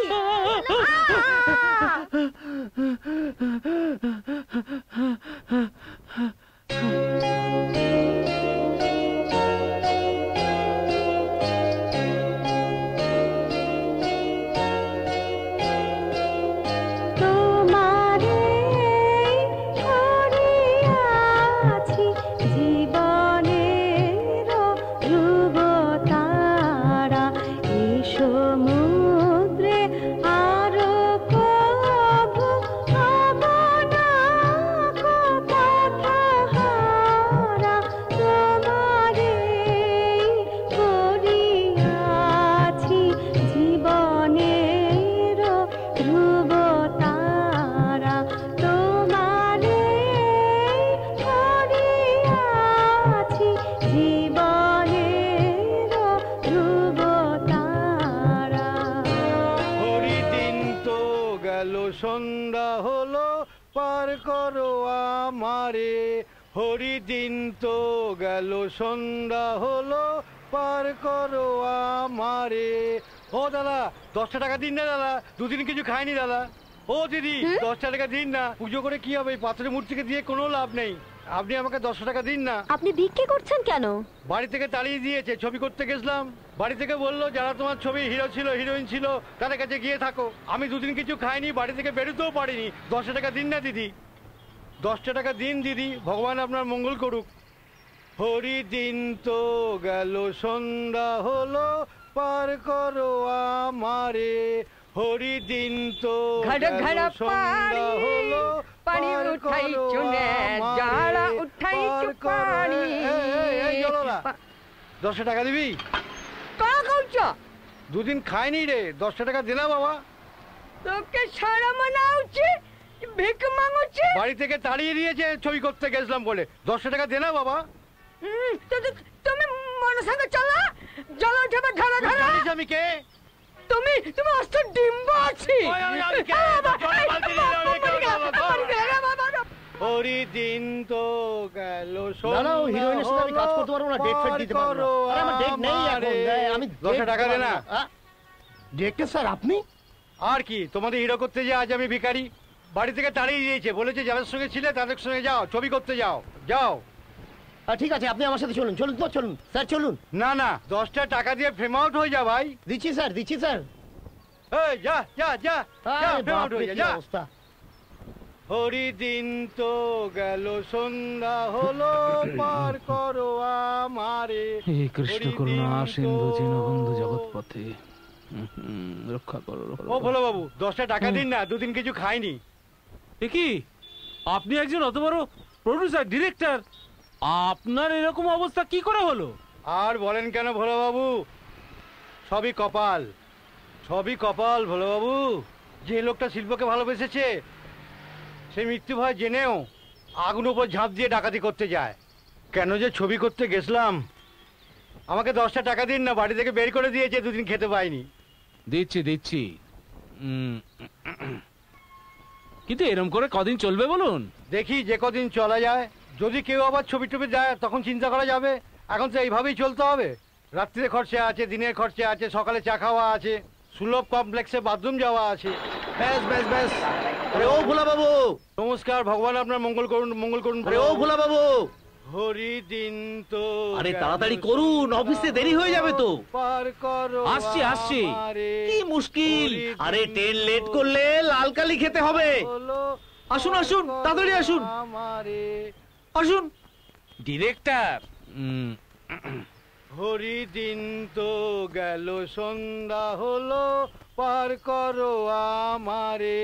সন্ধ্যা হলো পার করো আমারে, হরিদিন তো গেল সন্ধ্যা হলো পার করো আমারে। ও দাদা 10টা টাকা দিন না দাদা, দুদিন কিছু খাইনি দাদা। ও দিদি 10টা টাকা দিন না, পুজো করে কি হবে, পাথরের মূর্তিকে দিয়ে কোনো লাভ নেই, আপনি আমাকে 10 টাকা দিন না। আপনি ভিক্ষে করছেন কেন? বাড়ি থেকে তাড়িয়ে দিয়েছে, ছবি করতে গেছিলাম, বাড়ি থেকে বললো যারা তোমার ছবি হিরো ছিল হিরোইন ছিল তাদের কাছে গিয়ে থাকো। আমি দুদিন কিছু খাইনি, বাড়ি থেকে বেরোতেও পারিনি। 10 টাকা দিন না দিদি, 10টা টাকা দিন দিদি, ভগবান আপনার মঙ্গল করুক। হরি দিন তো গেল সন্ধ্যা হলো পার করো আমারে, হরি দিন তো ঘড় ঘড় সন্ধ্যা হলো পানি উঠাইছো না, জাড়া উঠাইছো পানি। 10 টাকা দিবি? কাঁ কইছ? দুদিন খাইনি রে, 10 টাকা দিনা বাবা। তোকে সারা মনে হচ্ছে ভিক মাঙ্গছে। বাড়ি থেকে তাড়িয়ে দিয়েছে ছবি করতে গেছিলাম বলে, 10 টাকা দেনা বাবা। তুমি মনের সঙ্গে চলো, জল উঠবে ঘরে ঘরে। জানিস আমি কে? তুমি অস্ত ডিম্ব আছি। হরি দিন তো গেল না, হিরোইনের সাথে আমি কাজ করতে পারবো না, ডেট ফেট দিতে পারবো না। আমার ডেট নেই এখন, আমি 10 টাকা দে না। ডিরেক্টর স্যার আপনি? আর কি, তোমাদের হিরো করতে যে আজ আমি ভিখারি। বাড়ি থেকে তাড়িয়ে দিয়েছে, বলেছে যাদের সঙ্গে ছিলে তাদের সঙ্গে যাও, ছবি করতে যাও। যাও ঠিক আছে, আপনি আমার সাথে চলুন। চলুন তো, চলুন স্যার চলুন। না না, 10টা টাকা দিয়ে ফ্রেম আউট হয়ে যা ভাই। দিচ্ছি স্যার, দিচ্ছি স্যার। এই যা যা যা, ফ্রেম আউট হয়ে যা। অবস্থা। হরি দিন তো গেল সন্ধ্যা হলো পার করো আমারে, হে কৃষ্ণ করুণা সিন্ধু দীনবন্ধু জগৎপথে রক্ষা করো। ও ভোলা বাবু 10টা টাকা দিন না, দুদিন কিছু খাইনি। কি আপনি একজন অত বড় প্রডিউসার ডিরেক্টর, আপনার এরকম অবস্থা কি করে হলো? আর বলেন কেন ভোলা বাবু, সবই কপাল, সবই কপাল ভোলা বাবু। যে লোকটা শিল্পকে ভালোবেসেছে সে মৃত্যু ভয় জেনেও আগুন উপর ঝাঁপ দিয়ে ডাকাতি করতে যায়। কেন যে ছবি করতে গেছিলাম, আমাকে 10টা টাকা দিন না, বাড়ি থেকে বের করে দিয়েছে, দুদিন খেতে পাইনি। দিচ্ছি কিন্তু এরম করে কদিন চলবে বলুন? দেখি যে কদিন চলা যায়, যদি কেউ আবার ছবি টবি দেয় তখন চিন্তা করা যাবে। এখন তো এইভাবেই চলতে হবে। রাত্রিরে খরচা আছে, দিনের খরচা আছে, সকালে চা খাওয়া আছে, সুলভ কমপ্লেক্সে বাথরুম যাওয়া আছে। ব্যাস ব্যাস ব্যাস। আরে ও ভোলা বাবু নমস্কার, ভগবান আপনার মঙ্গল করুন, মঙ্গল করুন। আরে ও ভোলা বাবু, হরি দিন তো আরে তাড়াতাড়ি করুন, অফিসে দেরি হয়ে যাবে তো। পার করো আসছি। কি মুশকিল, আরে ট্রেন লেট করলে লাল কালি খেতে হবে। আসুন আসুন, তাড়াতাড়ি আসুন আসুন। ডিরেক্টর হরি দিন তো গেল সন্ধ্যা হলো পার করো আমারে।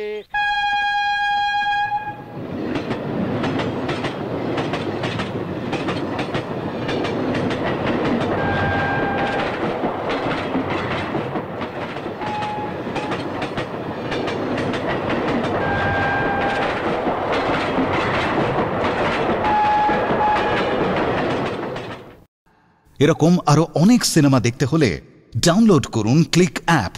এরকম আরো অনেক সিনেমা দেখতে হলে ডাউনলোড করুন ক্লিক অ্যাপ।